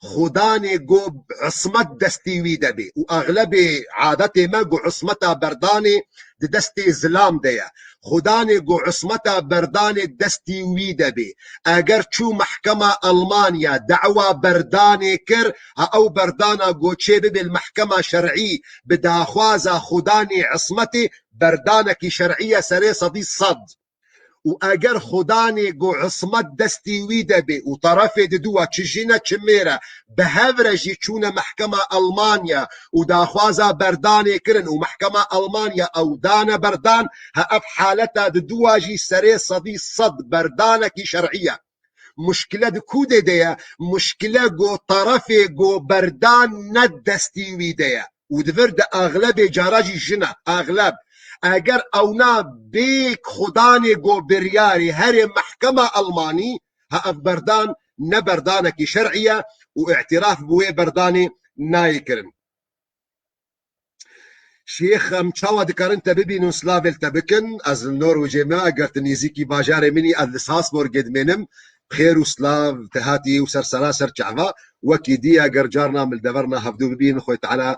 خداني جو عصمت دستيوي دبي واغلبي عادتي ما جو عصمتها برداني دستي زلام ديا خداني جو عصمتها برداني دستيوي دبي اگر چو محكمة ألمانيا دعوة برداني كر او بردانا جو تشيبي بالمحكمة شرعي بداخوازا خداني عصمتي بردانك شرعية سري صدي صد واگر خداني جو عصمت دستي ويدا بي وطرفي دوا تشجينا تشميرا بهفرجي تشونا محكمة ألمانيا وداخوازا برداني كرن ومحكمة ألمانيا أو دانا بردان ها حالتا دواجي سري صدي صد بردانك شرعية مشكلة كودة ديا مشكلة جو طرفي جو بردان ندستي ويدا ودفرد أغلب جاراجي جنا أغلب اگر اونا بيك خداني جو برياري هري محكمة ألماني ها بردان نبردانك شرعية واعتراف بوي برداني نايكرن شيخ مچاوا دکارن تببینون سلاول تبکن از النروژ ما اگرت نیزیکی باجار منی از لساس مرگد منم بخير وسلاف تهاتي وسرسرا سرچعوا وكي دي اگر جارنا من دبرنا هفدو ببين خويت على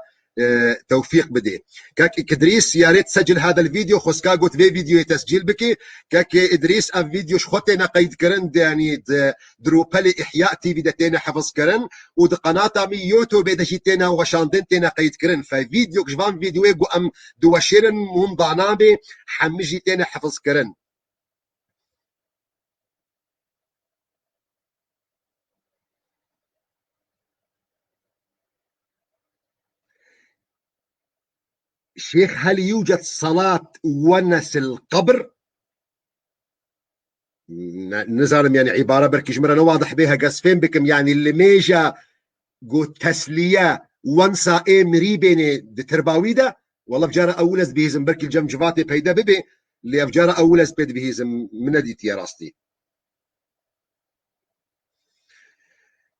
توفيق بدي كاك ادريس يا ريت سجل هذا الفيديو خسكا قلت في فيديو تسجيل بكي كاك ادريس اف فيديو شخوتنا قيد كرن يعني دروبالي احياء تي في دتنا حفظ كرن ود قناتا مي يوتيوب دشيتنا وشاندنتنا قيد كرن ففيديو كشفان فيديو يقو ام دوشيرن من ضعنابي حمجيتنا حفظ كرن شيخ هل يوجد صلاة ونس القبر؟ نزارم يعني عبارة بركي جمرة واضح بها قصفين بكم يعني اللي ميجا قو تسلية ونسا ايه مريبيني دي ترباويدا والله بجارة أولز بيهزم بركي الجمجفاتي بيدا ببي اللي بجارة أولز بيد بيهزم من دي تيراستي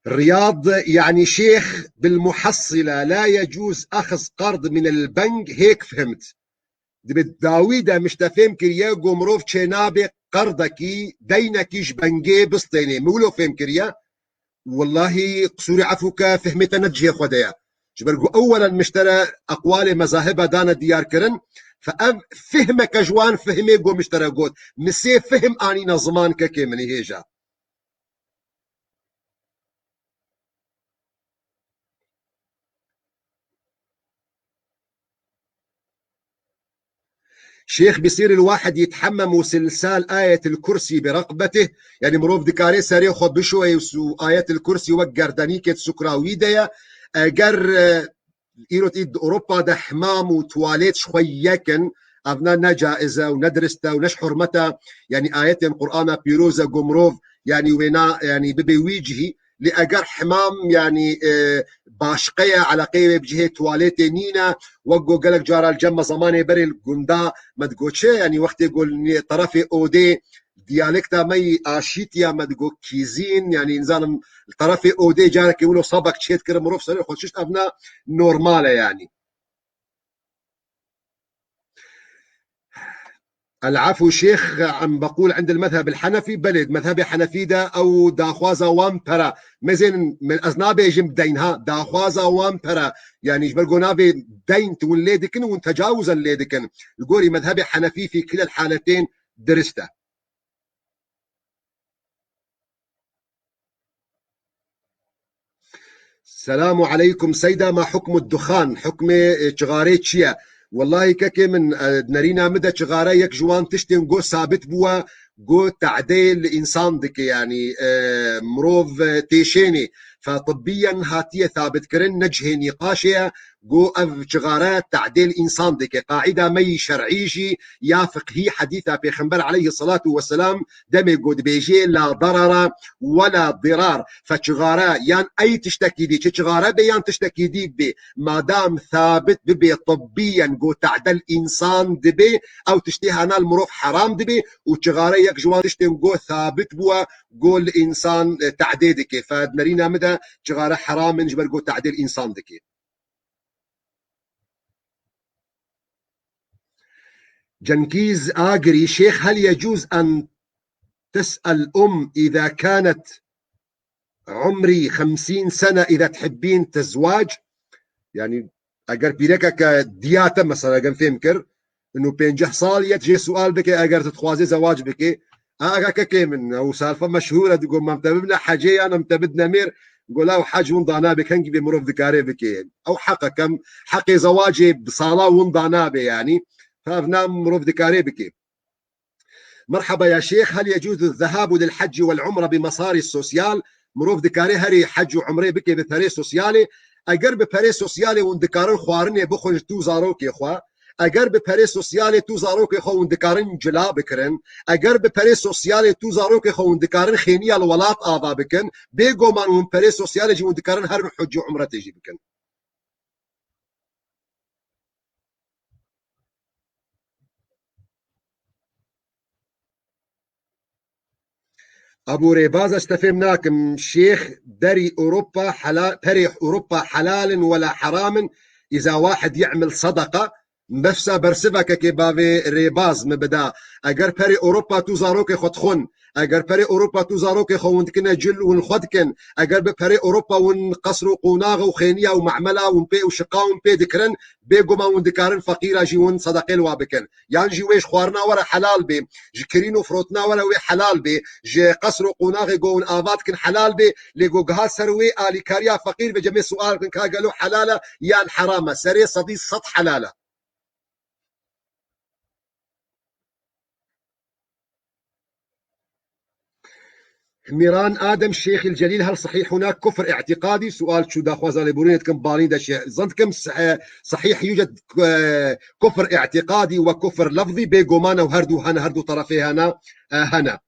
الرياض يعني شيخ بالمحصلة لا يجوز أخذ قرض من البنك هيك فهمت داويدا مش تفهم كريا قمروف تشينابي قرضكي دينكيش بنجي بسطيني مولو فهم كريا والله قصوري عفوك فهمت نتجي خديا جبرقو اولا مشترى اقوال مذاهب دانا ديار كرن فهمك جوان فهمي قو مشترى قوت مسي فهم اني نظمان ككي مني هيجا شيخ بيصير الواحد يتحمم سلسال آية الكرسي برقبته يعني مروف دكاري ساري خد بشوي وسو آية الكرسي وقر دانيكة سكراويديا اگر ايروت ايد اوروبا ده حمام وتواليت شويكن افنا نجائزة وندرستا ونش حرمتا يعني آيات القرآن بيروزا قمروف يعني وينا يعني ببي ويجهي لأجر حمام يعني باشقية على قيمة بجهة تواليت نينا وقو قالك جارا الجمة زماني بري القندا ما تقول شيء يعني وقت يقول طرفي اودي ديالكتا مي اشيتيا ما تقول كيزين يعني نزال طرفي اودي جارك يقولوا صبك تشيت كرم مروف سريع خدشش ابنا نورمالة يعني العفو شيخ عم بقول عند المذهب الحنفي بلد مذهبي حنفي دا او داخوازا وامبرا مزين من ازنابي جم دينها داخوازا وامبرا يعني جبرقو نافي دين تون ليدكن وتجاوزا ليدكن القوري مذهبي حنفي في كلا الحالتين درسته السلام عليكم سيدة ما حكم الدخان حكم شغاري تشيا والله كاكي من نرينا مدى شغاري يك جوان تشتين جو ثابت بوا جو تعديل الانسان دك يعني مروف تيشيني فطبيا هاتية ثابت كرن نجهي نقاشية جو اف شغارات تعديل انسان دك قاعدة مي شرعيجي يا فقهي حديثة بيخنبر عليه الصلاة والسلام دمي قد بيجي لا ضرر ولا ضرار فشغارة يان اي تشتكي دي شغارة بيان تشتكي دي بي ما دام ثابت ببي طبيا جو تعدل انسان دبي او تشتيها انا المروف حرام دبي وشغارة يك جوان تشتين جو ثابت بوا جو الانسان تعديدك فدنرينا مدى شغارة حرام من جبر جو تعديل انسان دكي جنكيز آجري شيخ هل يجوز أن تسأل إذا كانت عمري 50 سنة إذا تحبين تزواج يعني أجر بيركك دياتا مثلا أجر فهمكر إنه بينجح صال يتجي سؤال بك أجر تتخوازي زواج بك أجر كي من أو سالفة مشهورة تقول ما متبدنا حاجة أنا متبدنا مير نقول له حاج ونضعنا بك هنجي بمروف ذكاري بك أو حقا كم حقي زواجي بصالة ونضعنا به يعني فنام مروف ذكاري بك مرحبا يا شيخ هل يجوز الذهاب للحج والعمرة بمصاري السوسيال مروف دكاري هري حج وعمرة بكي بثري سوسيالي اگر بپری سوسیالی و اندکارن خوارنه بخونج تو زاروکی خوا اگر بپری سوسیالی تو زاروکی خوا و اندکارن جلا بکرن اگر بپری سوسیالی تو زاروکی خوا و اندکارن خینی الولات آبا بکن بگو من و پری سوسیالی جو اندکارن هر حج و عمره تجی بکن ابو ريباز استفهمناكم شيخ دري اوروبا حلال بري اوروبا حلال ولا حرام اذا واحد يعمل صدقه مبفسا برسفك كي بافي ريباز مبدا اگر پری اوروبا تو زاروك خود خون اگر پری اوروبا تو زاروك خوند كنا جل ونخدكن اگر بپری اوروبا ون قصر وقوناغ وخينيا ومعمله ونبي وشقا ونبي ذكرن بيقوما وندكارن فقيره جي ون صدقين وابكن يعني جي ويش خوارنا ورا حلال بي جي كرينو فروتنا ولا وي حلال بي جي قصر وقوناغ جون افات كن حلال بي ليغو جها سروي الي كاريا فقير بجميع سؤال كن قالوا حلاله يان حرامه سري صدي صد حلاله. ميران آدم الشيخ الجليل هل صحيح هناك كفر اعتقادي؟ سؤال شو دا خوازالي بورينتكم بالين دا شيء ظنتكم صحيح يوجد كفر اعتقادي وكفر لفظي بيقومانا هردو طرفي هنا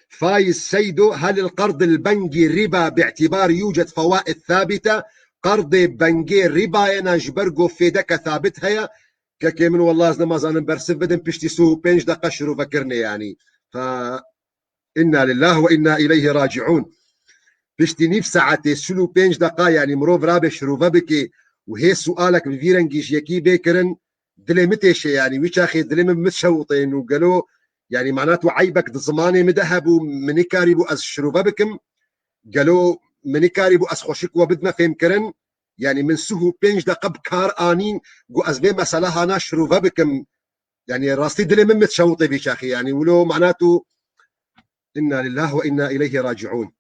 فايز سيدو هل القرض البنكي ربا باعتبار يوجد فوائد ثابتة؟ قرض بنكي ربا ينا جبرقو في دكا ثابت هيا كاكي من والله زنا ما زانن برسف بدن بشتي سو بينج دا قشرو فكرني يعني إنا لله وإنا إليه راجعون بشتي نيف ساعتي سلو بينج دقا يعني مروف رابش روفا بكي وهي سؤالك بفيرنجيش يكي بيكرن دلي متيش يعني ويش أخي دلي متشوطين وقالوا يعني معناته عيبك دزماني مدهبو منكاري بو أز شروفا بكم قالوا منكاري بو أز خوشك وبدنا فهم كرن يعني من سهو بينج دقا بكار آنين قو أزبي مسألة هانا شروفا بكم يعني راستي دلي من متشوطي بيش أخي يعني ولو معناته إنا لله وإنا إليه راجعون.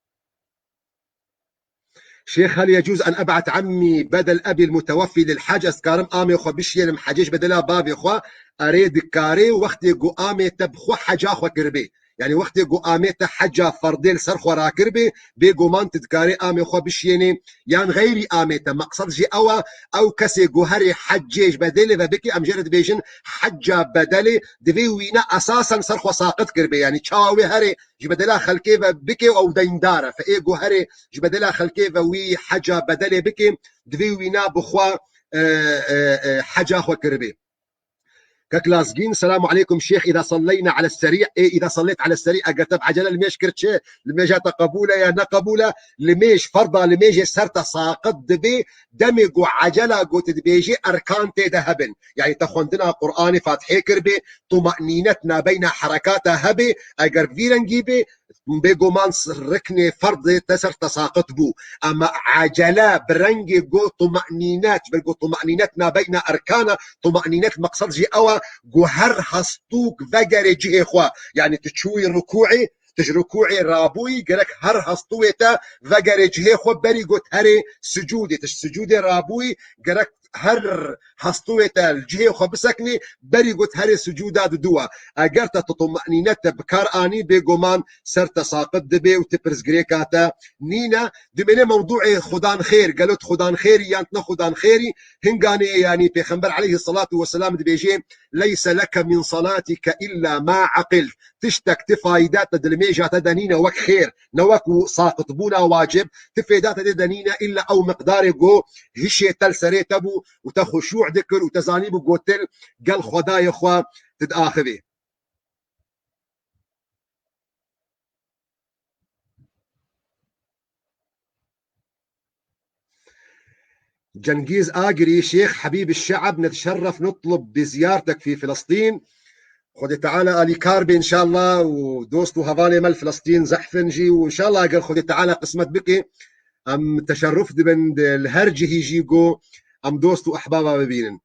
شيخ هل يجوز أن أبعث عمي بدل أبي المتوفي للحج أسكارم آمي خو بشي المحجيش بدلا بابي خو أريد كاري وقتي قو آمي تبخو حجا خو كربي يعني وقتي قو آمي تحجا فرديل سرخو راكربي بيقو مان تدكاري آمي خو بشيني يعني غيري آمي مقصد جي أو كسي قو هري حجيش بدلي فبكي أمجرد بيجن حجا بدلي دفي وينا أساسا سرخو ساقط كربي يعني تشاوي هري جبدلا خلكيفا بكي أو ديندارة فإيقو هري جبدلا خلكيفا وي حجا بدلي بكي دفي وينا بخوا حجا خو كربي ككلاسجين. السلام عليكم شيخ إذا صلينا على السريع إذا صليت على السريع أقتب عجلة لميش كرتشي لميش قبولة يا نقبولة لميش فرضة لميش سرت ساقط دبي دمي قو عجلة قو تدبيجي أركان تدهبن يعني تخوندنا قرآن فاتحي كربي طمأنينتنا بين حركاتها هبي أقر فيرنجيبي بيقو مانس ركني فرض تسر تساقط بو أما عجلة برنجي قو طمأنينات بلقو طمأنينتنا بين أركان طمأنينات مقصد جي أوا جوهر هستوك فجر جه خوا يعني تشوي ركوعي تج ركوعي رابوي قالك هر هستويتا فجر جه خوا بري قلت هري سجودي تج سجودي رابوي قالك هر هستويتا الجه خوا بسكني بري قلت هري سجودات دوا اجرت تطمئنينت بكار اني بيقومان سرت ساقط دبي وتبرز جريكاتا نينا دمنا موضوع خدان خير قالت خدان خيري يانتنا خدان خيري هنغاني يعني بيغمبر عليه الصلاه والسلام دبيجي ليس لك من صلاتك الا ما عقل تشتك تفايدات دلميجا تدنينا وك خير نوك ساقط بونا واجب تفيدات تدنينا الا او مقدار جو هشي تل سريتبو وتخشوع ذكر وتزانيب قوتل قال خدا يا اخوا تداخبي. جنجيز آجري شيخ حبيب الشعب نتشرف نطلب بزيارتك في فلسطين خدي تعالى آلي كاربي إن شاء الله ودوستو هفاني مال فلسطين زحفنجي وإن شاء الله قال خدي تعالى قسمت بقي أم تشرف دبن الهرج هيجيجو أم دوستو أحبابا ببينن.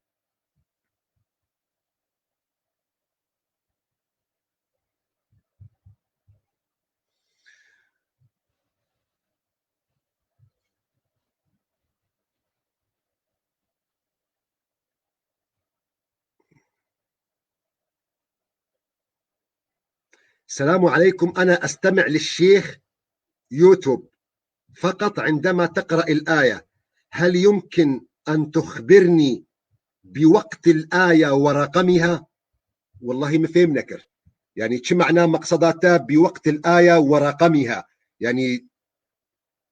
السلام عليكم أنا أستمع للشيخ يوتيوب فقط عندما تقرأ الآية هل يمكن أن تخبرني بوقت الآية ورقمها؟ والله ما فهم نكر يعني شو معناه مقصداتها بوقت الآية ورقمها يعني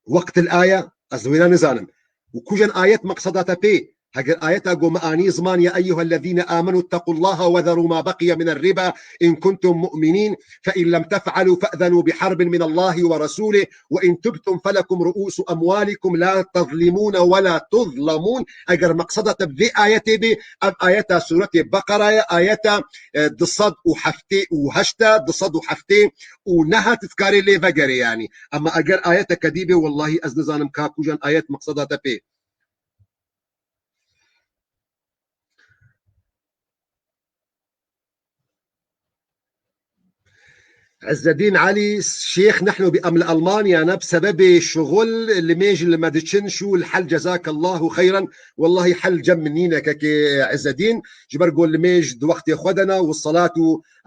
وقت الآية أزوينا نزانم وكوجن آيات مقصداتها بي هاجر آياتها قوم آني زمان يا أيها الذين آمنوا اتقوا الله وذروا ما بقي من الربا إن كنتم مؤمنين فإن لم تفعلوا فأذنوا بحرب من الله ورسوله وإن تبتم فلكم رؤوس أموالكم لا تظلمون ولا تظلمون. أجر مقصدة بذي آياتي بي آياتها سورة بقرة آياتها دصد وحفتي وهشتا دصد وحفتي ونها تذكاري لي فقري يعني. أما أجر آياتها كديبة والله أزنزانم كاكوجان آيات مقصدة بي. عز الدين علي شيخ نحن بأمل ألمانيا أنا بسبب شغل اللي ميجي اللي ما دتشن شو الحل جزاك الله خيرا. والله حل جم منينا كي عز الدين جبر قول اللي ميج وقت يخدنا والصلاة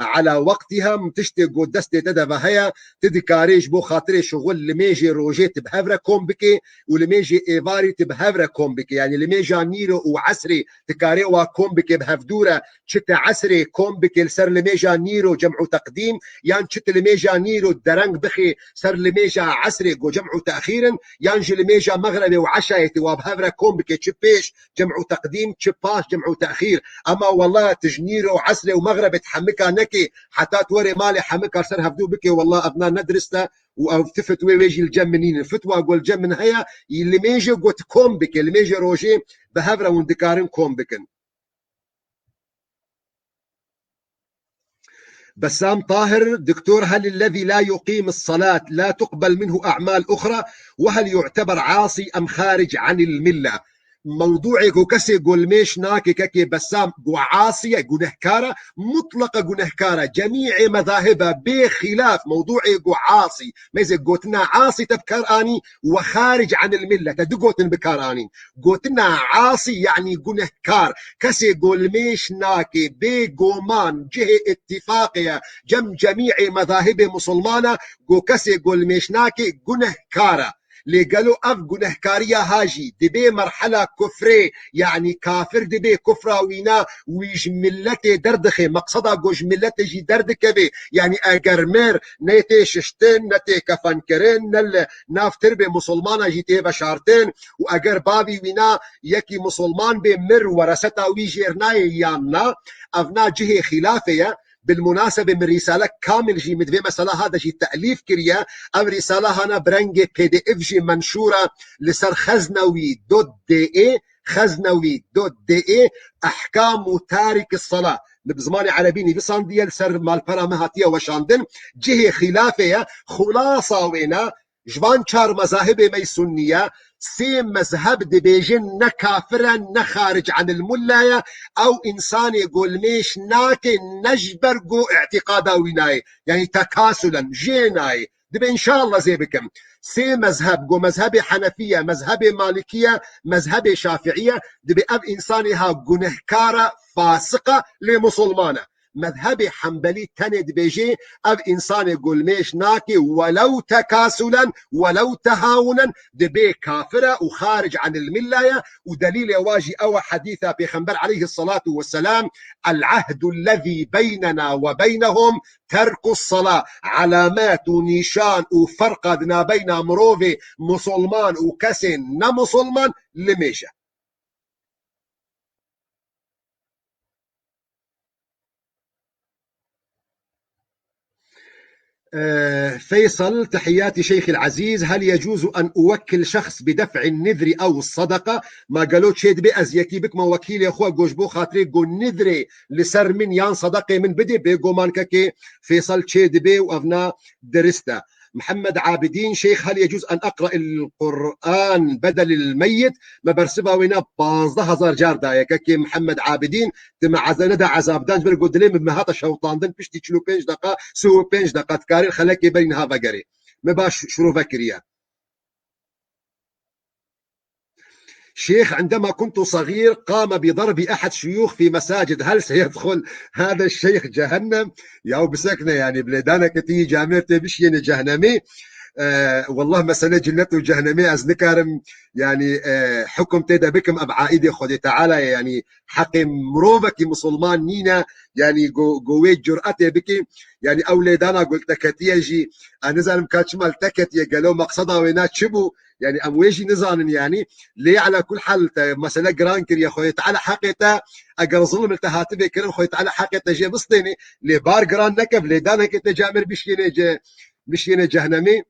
على وقتها متشتي قد دستي تدفع هيا تدي كاريج بو خاطري شغل اللي ميجي روجيت بهفرة كومبكي واللي ميجي إيفاري تبهفرة كومبكي يعني اللي ميجي نيرو وعسري تكاري وكومبكي بهفدورة شتا عسري كومبكي السر اللي ميجي نيرو جمع تقديم يعني شت اللي ميجا نيرو الدرنج بخي سر اللي ميجا عسري جو جمعوا تاخيرا يانجي اللي ميجا مغربي وعشايتي وبهفرا كومبكي تشبيش جمعوا تقديم تشباش جمعوا تاخير. اما والله تجنيرو وعسري ومغربي تحمكها نكي حتى توري مالي حمكها سر هفدو بكي والله ابنا ندرستا وفتفت ويجي الجمنين الفتوى قول جمن هيا اللي ميجا قوت كومبكي اللي ميجا روجي بهفرا وندكارن كومبكن. بسام طاهر دكتور هل الذي لا يقيم الصلاة لا تقبل منه أعمال أخرى وهل يعتبر عاصي أم خارج عن الملة؟ موضوعي كسي قول ميش ناكي كي بسام قو عاصية قو نهكارة مطلقة قو نهكارة جميع مذاهبها بخلاف موضوعي قو عاصي ميزي قوتنا عاصي تبكار آني وخارج عن الملة تدقوتن بكار آني قوتنا عاصي يعني قو نهكار كسي قول ميش ناكي بقومان جه اتفاقية جميع مذاهب مسلمانة قو كسي قول ميش ناكي قو نهكارة لي قالوا اف جنهكاريا هاجي دبي مرحله كفري يعني كافر دبي كفرا وينا ويج ملتي دردخي مقصدها جوج ملتي جي دردكبي يعني اجرمر نيتي ششتين نتي كفنكرين نل ناف تربي مسلمانه جيتي بشارتين واجر بابي وينا يكي مسلمان بمر ورثتا ويجيرناي يامنا افنا جهه خلافيه. بالمناسبة من رسالة كامل جي مدفي مسألة هذا جي تأليف كريا أو رسالة هنا برنجي PDF جي منشورة لسر خزنوي دوت دي اي خزنوي دوت دي اي أحكام تارك الصلاة بزماني عربيني بصان ديال سر مالبرا مهاتية وشاندن جهة خلافية خلاصة وينا جوان چار مذاهب مي سنية سي مذهب دبيجن نكافرا نخارج عن الملاية او انسان يقول ميش ناكي نجبرقو اعتقادا ويناي يعني تكاسلا جيناي دبي ان شاء الله زي بكم سي مذهب قو مذهب حنفية مذهب مالكية مذهب شافعية دبي اب انسانها قنهكارة فاسقة لمسلمانة مذهبي حنبلي تند بيجي اب انسان يقول ميش ناكي ولو تكاسلا ولو تهاونا دبي كافرة وخارج عن الملاية ودليل يواجي او حديثة بيخنبر عليه الصلاة والسلام العهد الذي بيننا وبينهم ترك الصلاة علامات ونيشان وفرق دنا بين مروفي مسلمان وكسن نمسلمان لميشة. فيصل تحياتي شيخي العزيز هل يجوز أن أوكل شخص بدفع النذر أو الصدقة ما قالوا تشيد بأزيكي بك ما وكيل يا أخوة جوجبو خاطري قو نذري لسر من يان صدقي من بدي بيقو مانككي فيصل تشيد بي وأفنا درستا. محمد عابدين شيخ هل يجوز أن أقرأ القرآن بدل الميت ما برسبها وينا 15,000 جار دايك كي محمد عابدين تما عزنا عذاب دانج بل قد لي مهات شوطان دن بشتي تشلو 5 دقائق سو 5 دقائق كاري خلاك بينها بقري ما باش شرو فكريا. شيخ عندما كنت صغير قام بضرب أحد شيوخ في مساجد هل سيدخل هذا الشيخ جهنم؟ يا بسكنة يعني بلدانا كتي جامرتي بشين جهنمي والله مسألة جنة وجهنمي از نكارم يعني حكم تيدا بكم أبعائدي خدي تعالى يعني حقي مروبك مسلمان نينا يعني قويت جرأتي بكي يعني أولادانا قلت كتيجي نزل مكاتشمال تكتي قالوا مقصدها وينات شبو يعني أمويجي نزانن يعني ليه على كل حال مسألة جرانكر يا خوي تعالى حقيقة أجر ظلم التهاتبي كرم خوي تعالى حقيقة جي بسطيني لي بار جران نكب لي دانا كنت جامر بشيني جهنمي.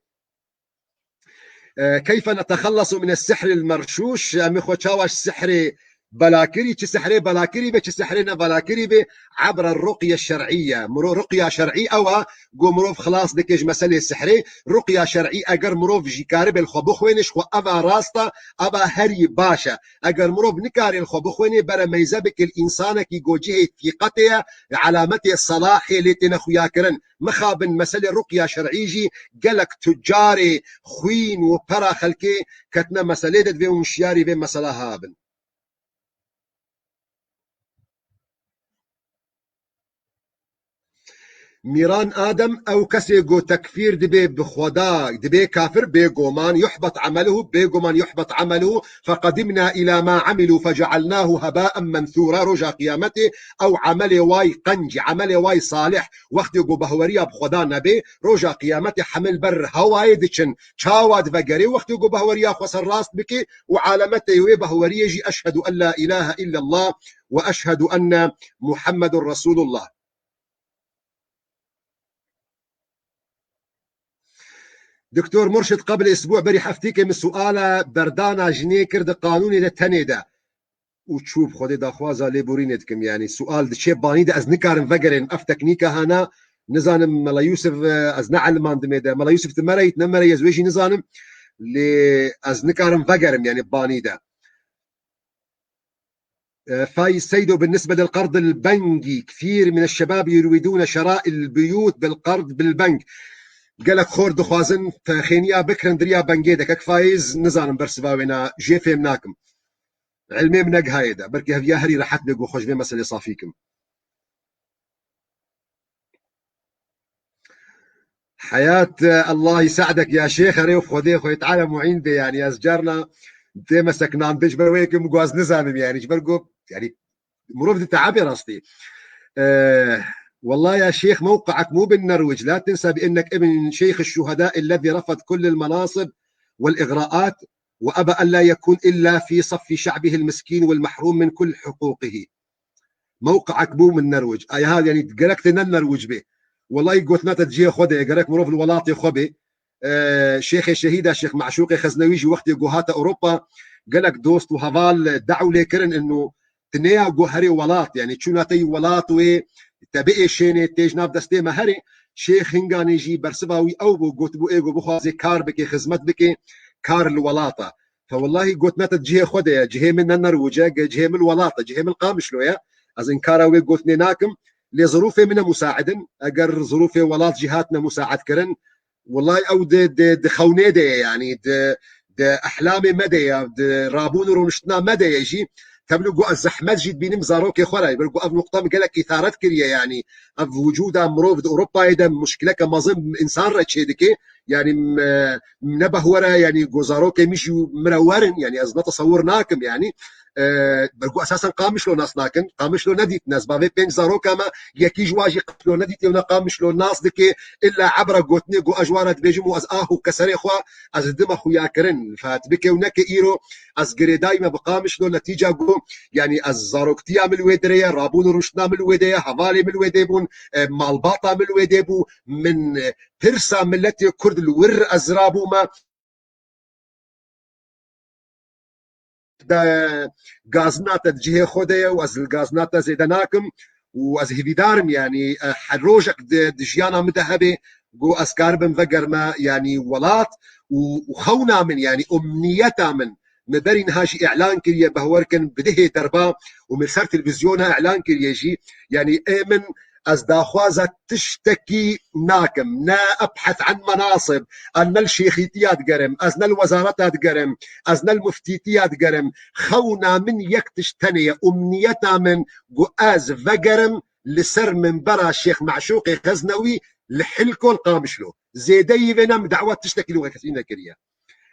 كيف نتخلص من السحر المرشوش أمي خوتشاواش سحري بلاكري تش سحري بلاكري بي تش سحرنا بلاكري بي عبر الرقية الشرعية مرو رقية شرعية أو قو مروف خلاص دكيج مسألة سحري رقية شرعية أجر مروف جيكاري بالخبخوينش خو أبا راستا أبا هري باشا أجر مروف نكاري الخبخويني برا ميزبك الإنسان كي جوجيه ثقته علامته الصلاح اللي تنخويا كرن مخابن مسألة رقية شرعية قالك تجاري خوين وبرا خلكي كتنا مسألة دد ومشياري بين مسألة هابن. ميران آدم أو كسي جو تكفير دبي بخودا دبي كافر بيجومان يحبط عمله بيجومان يحبط عمله فقدمنا إلى ما عملوا فجعلناه هباء منثورا رجا قيامته أو عمل واي قنج عمل واي صالح وقت جو بهوريا بخودا نبي رجا قيامته حمل بر هواي دشن شاواد فقري وقت جو بهوريا خسر راس بكي وعالمته يوي بهوريا جي أشهد أن لا إله إلا الله وأشهد أن محمد رسول الله. دكتور مرشد قبل اسبوع بري حفتيك من سؤال بردانا جنيه كرد قانوني للتنيدا وتشوف خدي داخوازا ليبورينتكم يعني سؤال دشي باني دا از نكارن فقرن اف تكنيكا هنا نزانم ملا يوسف از نعلمان دميدا ملا يوسف تمريت نمري يزويجي نزانم لي از نكارن فقرم يعني باني دا فاي سيدو بالنسبة للقرض البنكي كثير من الشباب يريدون شراء البيوت بالقرض بالبنك قالك خور دخوازن تخينيا بكرن دريا بنجيدا كك فايز نزانم برسباوينا جي فهمناكم علمي منق هايدا بركي هفيا هري راحت بيقو خوش بين مسألة صافيكم. حياة الله يساعدك يا شيخ ريوف خذي خو تعالى معين دي يعني أزجارنا دي مسكنا بيش برويكم قواز نزانم يعني جبرقو يعني مروف دي تعبي راستي والله يا شيخ موقعك مو بالنرويج لا تنسى بأنك ابن شيخ الشهداء الذي رفض كل المناصب والإغراءات وأبى ألا يكون إلا في صف شعبه المسكين والمحروم من كل حقوقه. موقعك مو من النرويج هذا يعني قالك النرويج به والله قلت ما تجي خذي قالك مروف الولاطي خبي شيخ الشهيدة الشيخ معشوقي خزنويجي وقت جوهات أوروبا قالك دوست وهذال دعوا لي كرن إنه تنيا جوهري ولات يعني تشوناتي ولات و تبقي شيني تيج ناف دستي مهري شيخ هنغاني جي برسباوي او بو قلت بو ايغو بخوازي كار بكي خزمت بكي كار الولاطه فوالله قلت ما تجيه خدي جهي من النرويج جهي من الولاطه جهي من القامش لويا از انكاراوي قلت ناكم لظروفي من مساعد اجر ظروفي ولات جهاتنا مساعد كرن والله او دي خوني دي يعني دي احلامي مدى رابون رمشتنا مدى يجي تبلغوا الزحمات جيت بينم زاروكي خراي بلغوا اف نقطه قالك اثارات كريه يعني اف وجودها مروف اوروبا ايضا مشكله كما ظن انسان رتشيدكي يعني منبه ورا يعني جوزاروكي مش منورن يعني از تصورناكم يعني بلغوا اساسا قامش لو ناس ناكن قامش لو نديت ناس بافي بين زاروكا ما يكي جواجي لو نديت يونا قامش لو ناس دكي الا عبر غوتني جو اجوارات بيجمو از اهو كسري خوا از دم اخويا كرن فاتبكي ونك ايرو از قريداي ما بقامش له نتيجه جو يعني از زاروكتيا من الودريه رابون رشنا من الوديه حوالي من الوديبون مالباطا من الوديبو من ترسا ملتي كرد الور ازرابو ما غازنات جهه خديه واز الغازنات زيدناكم واز هيدارم يعني حروجك دجيانا مذهبه جو اسكار بن فقر ما يعني ولات وخونا من يعني امنيتا من مبرين هاجي اعلان كريه بهوركن بده دربا ومرسال تلفزيونها اعلان كريه جي يعني امن از داخوازة تشتكي ناكم نا ابحث عن مناصب ان الشيخيتيات قرم ازنا الوزارات قرم ازنا المفتيتيات قرم خونا من يكتشتني امنيتا من قواز فقرم لسر من برا الشيخ معشوقي غزنوي لحلكو القامشلو زيدي بنم دعوة تشتكي لغة كثيرة كريا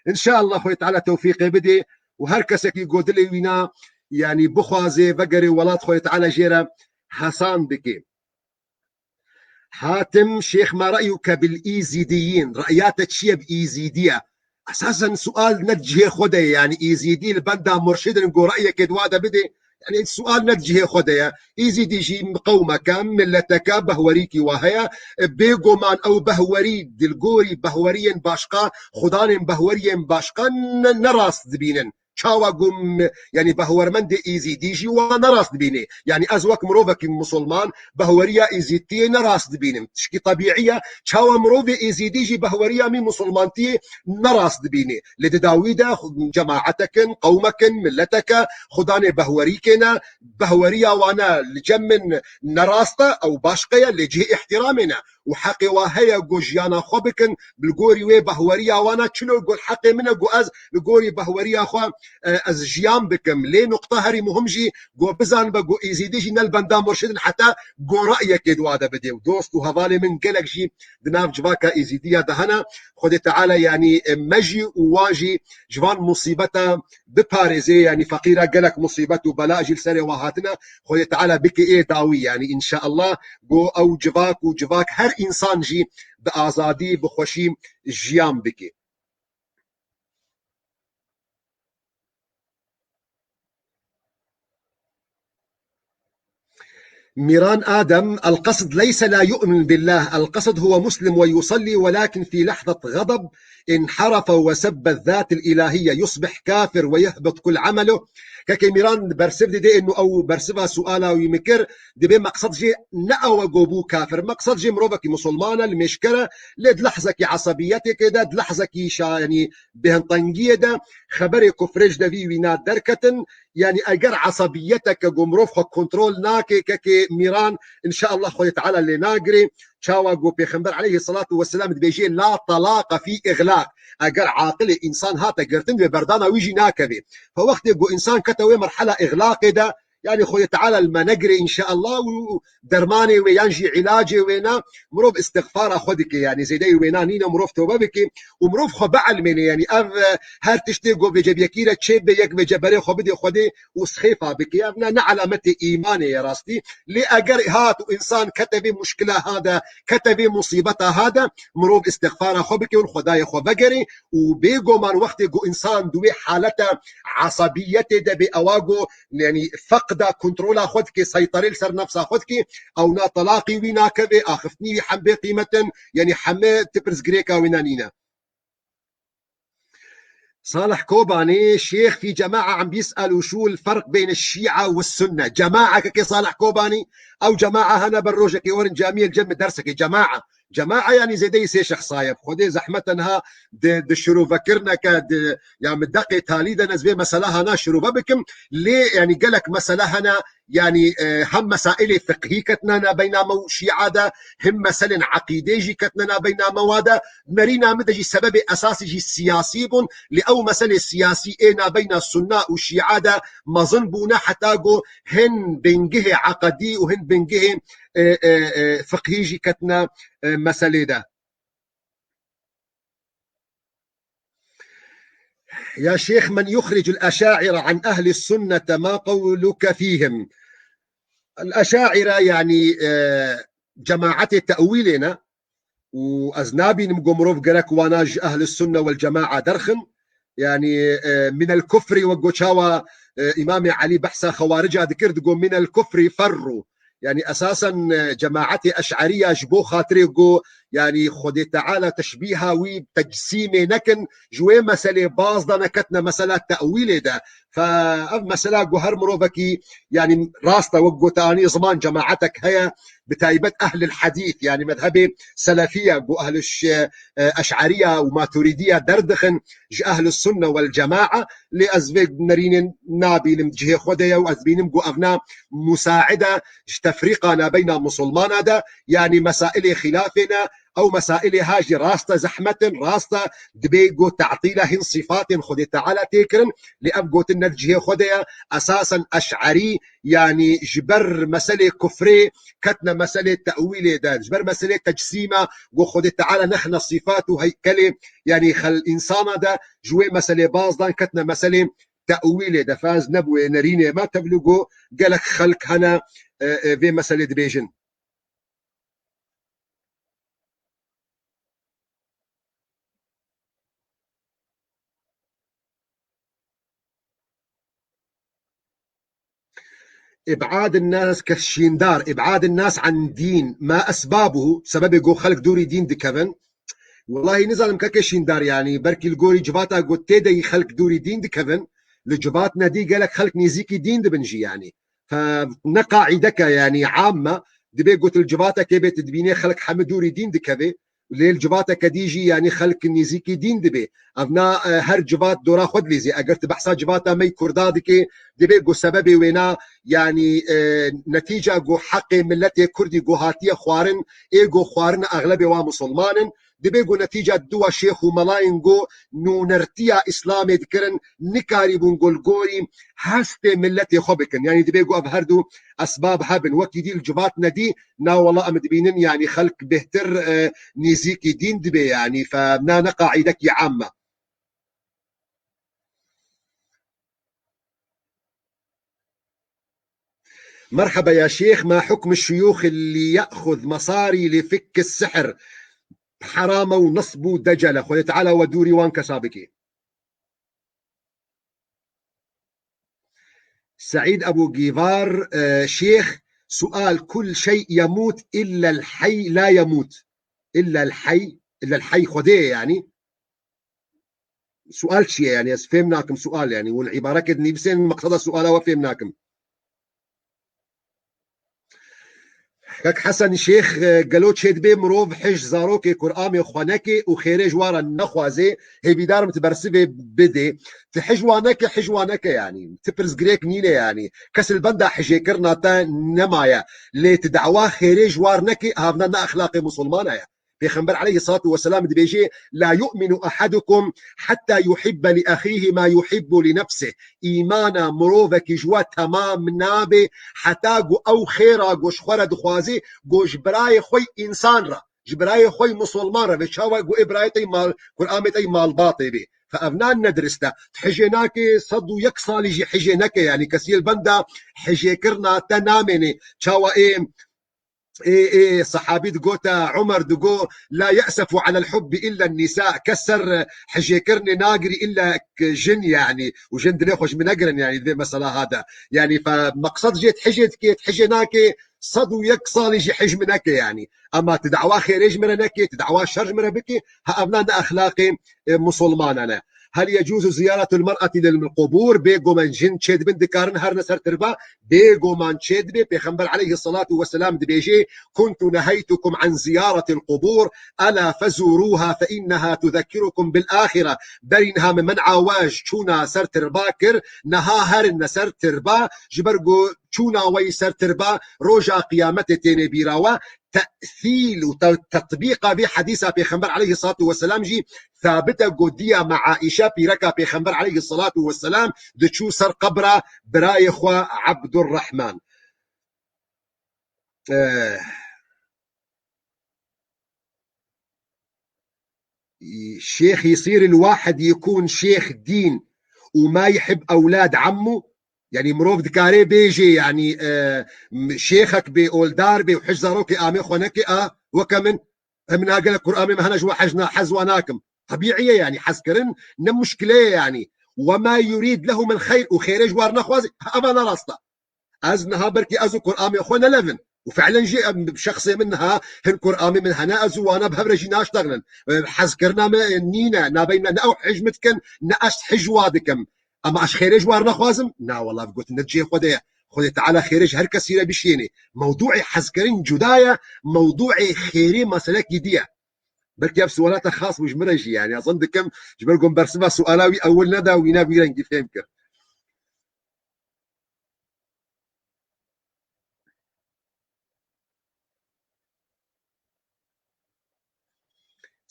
إن شاء الله خوي تعالى توفيق بدي وهركسك يقول لي وينا يعني بخوازي بقري ولات خوي تعالى جيرا حسان بكي حاتم شيخ ما رأيك بالإيزيديين رأياتك شيء بإيزيدية أساسا سؤال نتجه خدي يعني إيزيدي البندا مرشد نقول رأيك دوادا بدي يعني السؤال نتجه خدي إيزيدي جي قومك ملتك بهوريكي وهي بيغومان أو بهوري دلقوري بهوريين باشقا خدان بهوريين باشقا نراس دبينن چاوا قم يعني بهورمند ايزي ديجي ونراس دبيني يعني ازوك مروفك مسلمان بهوريا ايزيتي نراس دبينم تشكي طبيعيه چاوا مروفي ايزي ديجي بهوريا مي مسلمانتي نراس دبيني لداويدا جماعتك قومك ملتك خداني بهوريكنا بهوريا وانا لجمن نراستا او باشقيا لجه احترامنا وحقي وهي جوجيانا خبكن بالجوري وي بهوريا وانا شنو يقول حقي منه جو از الجوري بهوريا خو از جيام بكم لي نقطه هري مهمجي جو بزان بجو ايزيديجي نالبندا مرشد حتى جو رايك دوادا بدي دوست وهذالي من قلق جي دناف جواكا ايزيديا دهنا خدي تعالى يعني مجي وواجي جوان مصيبته بباريزي يعني فقيره قلق مصيبته بلا جيل سري وهاتنا خدي تعالى بك ايه داوي يعني ان شاء الله جو او جواك وجواك هر انسان جي بآزادي بخوشي جيام بكي ميران آدم القصد ليس لا يؤمن بالله القصد هو مسلم ويصلي ولكن في لحظة غضب انحرف وسب الذات الإلهية يصبح كافر ويهبط كل عمله كاكي ميران برسف دي انه او برسفها سؤالا ويمكر دي بين مقصد جي نأوى قوبو كافر مقصد جي مروبك مسلمانة المشكرة لد لحظك عصبيتك دا لحظك يعني بهن طنقية دا خبري كفرج دا في وينات دركة يعني اگر عصبيتك قمروف خو كنترول ناكي كاكي ميران ان شاء الله خوي تعالى اللي ناقري شاوا جو بيخنبر عليه الصلاة والسلام بيجي لا طلاق في إغلاق أجر عاقل إنسان هاتا قرتن ببردانا ويجي ناكبي فوقت جو إنسان كتوي مرحلة إغلاق ده يعني خوي تعالى المنقري إن شاء الله ودرماني وينجي علاجي وينا مروف استغفار أخذك يعني زي دي وينا نينا مروف توبابك ومروف خو بعلمني يعني أف هر تشتي جو بجبيكيرة تشيب بيك بجبري خو بدي خدي وسخيفة بك يعني نعلمتي إيماني يا راستي لأجر هات وإنسان كتبي مشكلة هذا كتبي مصيبته هذا مروف استغفار أخذك والخدايا خو بقري وبيجو من وقت جو إنسان دوي حالته عصبيته ده بأواجو يعني فقد كنترول أخذك سيطرة لسر نفس أخذك أو نا طلاقي وينا كبي أخفني حمبي قيمة يعني حمي تبرز جريكا وينانينا صالح كوباني شيخ في جماعة عم بيسألوا شو الفرق بين الشيعة والسنة جماعة كي صالح كوباني أو جماعة هنا بروجك ورن جميل جم درسك جماعة يعني زي دي سي شخص صايب خدي زحمتها د شروع فكرنا كد يعني مدقي تاليدا نزبي مسألة هنا شروع بكم ليه يعني قالك مسألة هنا يعني هم مسائل فقهي كتنا بين شيعة هم مسألة عقيدة كتنا بين موادا مرينا مدجي سبب أساسي جي سياسي بون لأو مسألة سياسي إينا بين السنة والشيعة ما ظنبونا حتى جو هن بنجه عقدي وهن بنجه فقهي جي كتنا مسألة ده يا شيخ من يخرج الأشاعرة عن أهل السنة ما قولك فيهم الأشاعرة يعني جماعة تأويلنا وأزنابي نمقومروف قرك واناج أهل السنة والجماعة درخن يعني من الكفر وقوشاوى إمام علي بحث خوارجها ذكرت من الكفر فروا يعني أساسا جماعة أشعرية جبو خاطري يعني خدي تعالى تشبيها وتجسيمي نكن جوي مسألة باصدة نكتنا مسألة تأويل ده فمسألة جوهر مروفكي يعني راستا وقو تاني زمان جماعتك هي بتايبت أهل الحديث يعني مذهبي سلفية جو أهل أشعرية وماتريدية دردخن أهل السنة والجماعة لأزبيق نرين نابي لمجهي خدية وأزبينم جو أغنى مساعدة تفريقنا بين مسلمان ده يعني مسائل خلافنا او مسائل هاجي راستا زحمه راستا دبيجو تعطيلهن صفات خدي تعالى تيكرن لابجوت النرجيه خدي اساسا اشعري يعني جبر مساله كفري كتنا مساله تاويل ده جبر مساله تجسيمه وخدي تعالى نحن صفات وهيكله يعني خل انسان ده جوي مساله باز دان كتنا مساله تأويله ده فاز نبوي نرينه ما تبلغو قالك خلق هنا في مسألة بيجن ابعاد الناس كالشيندار ابعاد الناس عن دين ما اسبابه سبب يقو خلق دوري دين دكفن والله نزل مكاكي شيندار يعني بركي الجوري جباتا قلت تيدا خلق دوري دين دكفن لجباتنا دي قالك خلق نيزيكي دين دبنجي يعني فنقاعدك يعني عامة دبي قلت الجباتا كيبي تدبيني خلق حمد دوري دين دكفي ليل جباتا كديجي يعني خلق نيزيكي دين دبي افنا هر جبات دورا خد ليزي اقرت بحثا جباتا مي كردادكي دبي قو سببي وينا يعني نتيجة قو حق ملتي كردي قو هاتية خوارن اي قو خوارن اغلبي ومسلمان دبيجو نتيجة دوا شيخ وملاينجو نو نرتيا إسلامي ذكرن نكاري بونجولجوري هاستي ملتي خبكن يعني دبيجو أبهردو أسباب هابن وكي دي الجباتنا دي نا والله أمدبينن يعني خلق بهتر نيزيكي دين دبي يعني فنا نقاعدك عامة مرحبا يا شيخ ما حكم الشيوخ اللي يأخذ مصاري لفك السحر حرامه ونصبه دجله خذ تعالى ودوري وان كسابكي سعيد أبو جيفار شيخ سؤال كل شيء يموت إلا الحي لا يموت إلا الحي خديه يعني سؤال شيء يعني فهمناكم سؤال يعني والعبارة كدني بسين مقصد السؤال وفهمناكم كاك حسن شيخ قالوا شيد بي مروف حج زاروكي قرآمي خوانكي وخيري جوارا نخوازي هي بيدار متبرسبي بدي في حجوانكي يعني تبرز جريك نيني يعني كس البندا حجي كرنا تا نمايا لي تدعوا خيري جوار نكي هافنا أخلاقي مسلمانة يعني پیغمبر عليه الصلاة والسلام دي بيجي لا يؤمن أحدكم حتى يحب لأخيه ما يحب لنفسه إيمانا مروفك جوا تمام نابي حتى جو أو خيرا جوش خورا دخوازي جوش براي خوي إنسان را جبراي خوي مسلمان را بشاوى جو إبرايتي مال قرآمتي مال باطي بي فأبنان ندرستا حجيناكي صدو يكسال يجي حجيناكي يعني كسيل بندا حجي كرنا تنامني شاوى إيه صحابي دقوتا عمر دقو لا يأسف على الحب إلا النساء كسر حجيكرني ناقري إلا جن يعني وجن دريخوش من أقرن يعني ذي مسألة هذا يعني فمقصد جيت حجيت كيت حجيناكي صدو يقصال يجي حج منك يعني أما تدعوا خير مرنك تدعوا شر مربك ها أبنان أخلاقي مسلمان أنا هل يجوز زيارة المرأة للقبور بيجو من جن تشيد بن دكارن هر نسر تربا بيجو من تشيد بي بيخنبر عليه الصلاة والسلام دبيجي كنت نهيتكم عن زيارة القبور ألا فزوروها فإنها تذكركم بالآخرة برينها من عواج شونا سر ترباكر نها هر سر تربا جبرجو شونا وي سر تربا روجا قيامت تيني بيراوا تأثيل وتطبيق بحديثة بيخنبر عليه الصلاة والسلام جي ثابتة قدية مع عائشة بيركا بيخنبر عليه الصلاة والسلام دشو سر قبرة براي إخوة عبد الرحمن شيخ يصير الواحد يكون شيخ دين وما يحب أولاد عمه يعني مروف دكاري بيجي يعني شيخك بأولدار بي وحجزاروكي آمي خونكي وكمن من قال القرآن ما هنجوا حجنا حزواناكم طبيعية يعني حسكرن نم مشكلة يعني وما يريد له من خير وخير جوار نخوازي أبانا راستا أزنها بركي أزو قرآن أخونا لفن وفعلا جي بشخصي منها هن قرآن من هنا أزو وانا بهبرجي ناشتغلن حذكرنا نينا نابينا نأو حجمتكن نأس حجوادكم أما أش خيرج وارنا خوازم نا والله قلت نتجي خذي تعالى خيرج هر كسيرة بشيني موضوعي حذكرين جداية موضوعي خيري مسألة جدية بركي أب سؤالات خاص مش مرجي يعني أظن كم جبركم برسمها سؤالاوي أول ندى وينا بيرنجي فهمك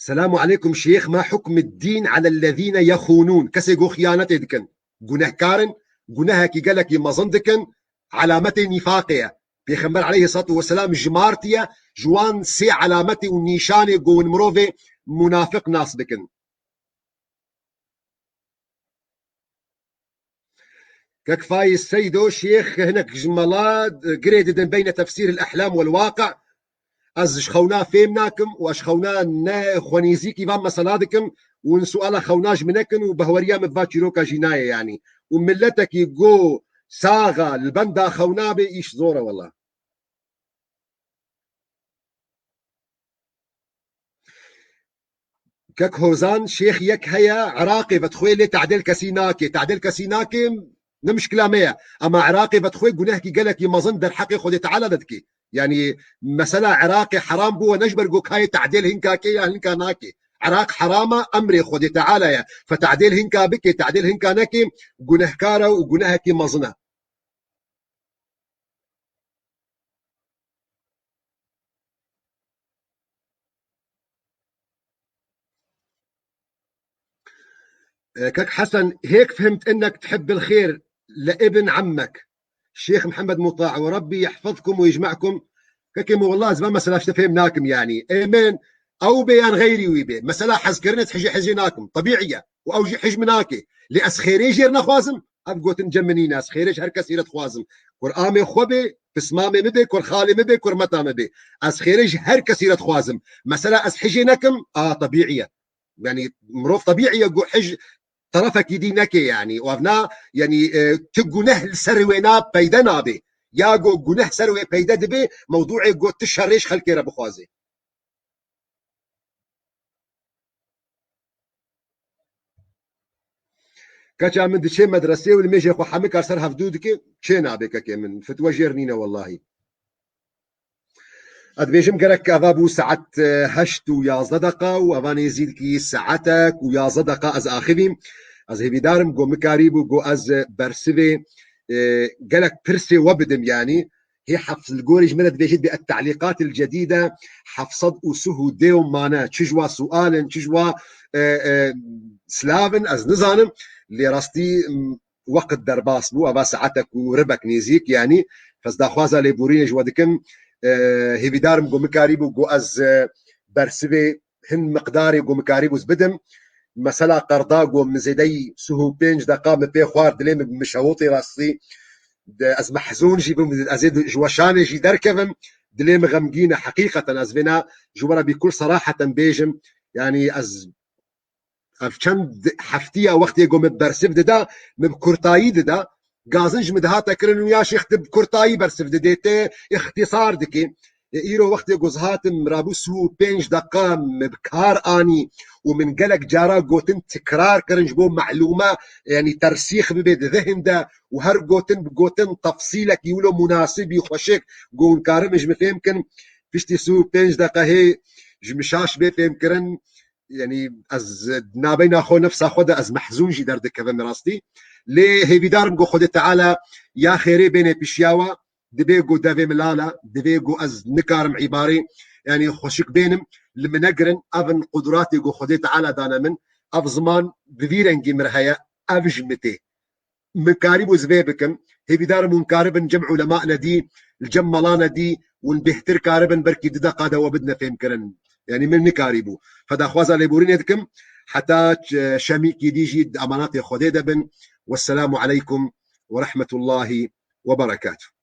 سلام عليكم شيخ، ما حكم الدين على الذين يخونون كسي جو خيانته دكن جنه كارن جنه كي قالك يمظن دكن علامتي نفاقية بيخمر عليه الصلاة والسلام جمارتيا جوان سي علامتي ونيشاني جو مروفي منافق ناس دكن ككفاي السيدو شيخ هناك جمالات جريدد بين تفسير الأحلام والواقع از شخونا فيمناكم واشخونا نا خونيزيكي فام مسالادكم ونسؤال خوناج منكن وبهوريا مباتشيروكا جناية يعني وملتك يقو ساغا البندا خونا بإيش زورة والله. كك هوزان شيخ يك هيا عراقي بتخوي تعديل كسيناكي نمش كلامية اما عراقي بتخوي قناهكي قالك يمظن در حقي خودي تعالى دتكي يعني مثلا عراقي حرام بو نجبر قوك هاي تعديل هنكاكي يا هنكا ناكي عراق حرامة امري خودي تعالى يا فتعديل هنكا بكي تعديل هنكا ناكي قناهكارا وقناهكي مظنه. كك حسن هيك فهمت انك تحب الخير لابن عمك الشيخ محمد مطاع وربي يحفظكم ويجمعكم. ككم والله زمان مسألة فهمناكم يعني ايمن او بيان غيري ويبي مسألة حزكرنت حجي حجيناكم طبيعية واوجي حج مناكي لأس خيري جيرنا خوازم ابقوت نجمني ناس خيريش هر كسيرة خوازم قرآمي خوبي بسمامي مبي كور خالي مبي كور متا مبي اس خيريش هر كسيرة خوازم مسألة اس حجيناكم طبيعية يعني مروف طبيعي يقول حج طرفك دينك يعني وابنا يعني تجنه سروينا بيدا نابي يا جو جنه سروي بيدا دبي موضوع جو تشريش خلك رب خوازي كاچا من دشي مدرسه والميجي خو حمك ارسل هفدودك شي نابي كي من فتوى جيرنينا والله ادبيجم قالك افابو ساعه هشت ويا صدقه وافاني يزيدكي ساعتك ويا صدقه از اخذي از هبي دارم جو مكاريبو جو از برسبي قالك برسي وبدم يعني هي حفظ الجورج من بيجد بالتعليقات الجديده حفصد وسهو ديو مانا تشجوا سؤالا تشجوا سلافن از نزانم اللي راستي وقت درباس بو ابا ساعتك وربك نيزيك يعني فزدا خوازا ليبورين جوادكم هيفي دارم جو مكاريبو جو از برسبي هن مقداري جو مكاريبو بدم مثلا قرضا جو مزيدي سهو بينج دقا مبي خوار دليم مشهوطي راسي از محزون جي ازيد جوشاني جي دركفم دليم غمجينا حقيقة از بنا جوارا بكل صراحة بيجم يعني از چند حفتية وقت يقو مبرسف دا مبكورتاي دا قازنج مدهاتا كرنو يا شيخ بكورتاي برسف ديتي اختصار دكي ايرو وقت يقو زهات مرابوسو بينج دقا مبكار اني ومن قلق جارا قوتن تكرار كرنج بو معلومة يعني ترسيخ ببيد ذهن دا وهر قوتن تفصيلك يولو مناسب يخوشك قون كارمج مفهمكن فيشتي سو بينج دقا هي جمشاش بيفهم كرن يعني از نابينا خو نفسا خدا از محزون جي درد كفن راستي لي هي بدارم جو خدا تعالى يا خيري بيني بشياوا دبيغو دافي ملالا دبيغو از نكارم عباري يعني خوشك بينم لمنقرن افن قدراتي جو خدا تعالى دانا من اف زمان بفيرنجي مرهيا افجمتي مكارب زبيبكم هي بدارم مكاربن جمع علماء دي الجملانا دي والبهتر كاربن بركي ددا قادا وبدنا فهم كرن يعني من نكاربو فدا خوازا ليبورين يدكم حتى شميكي ديجي امانات خديدة بن والسلام عليكم ورحمة الله وبركاته.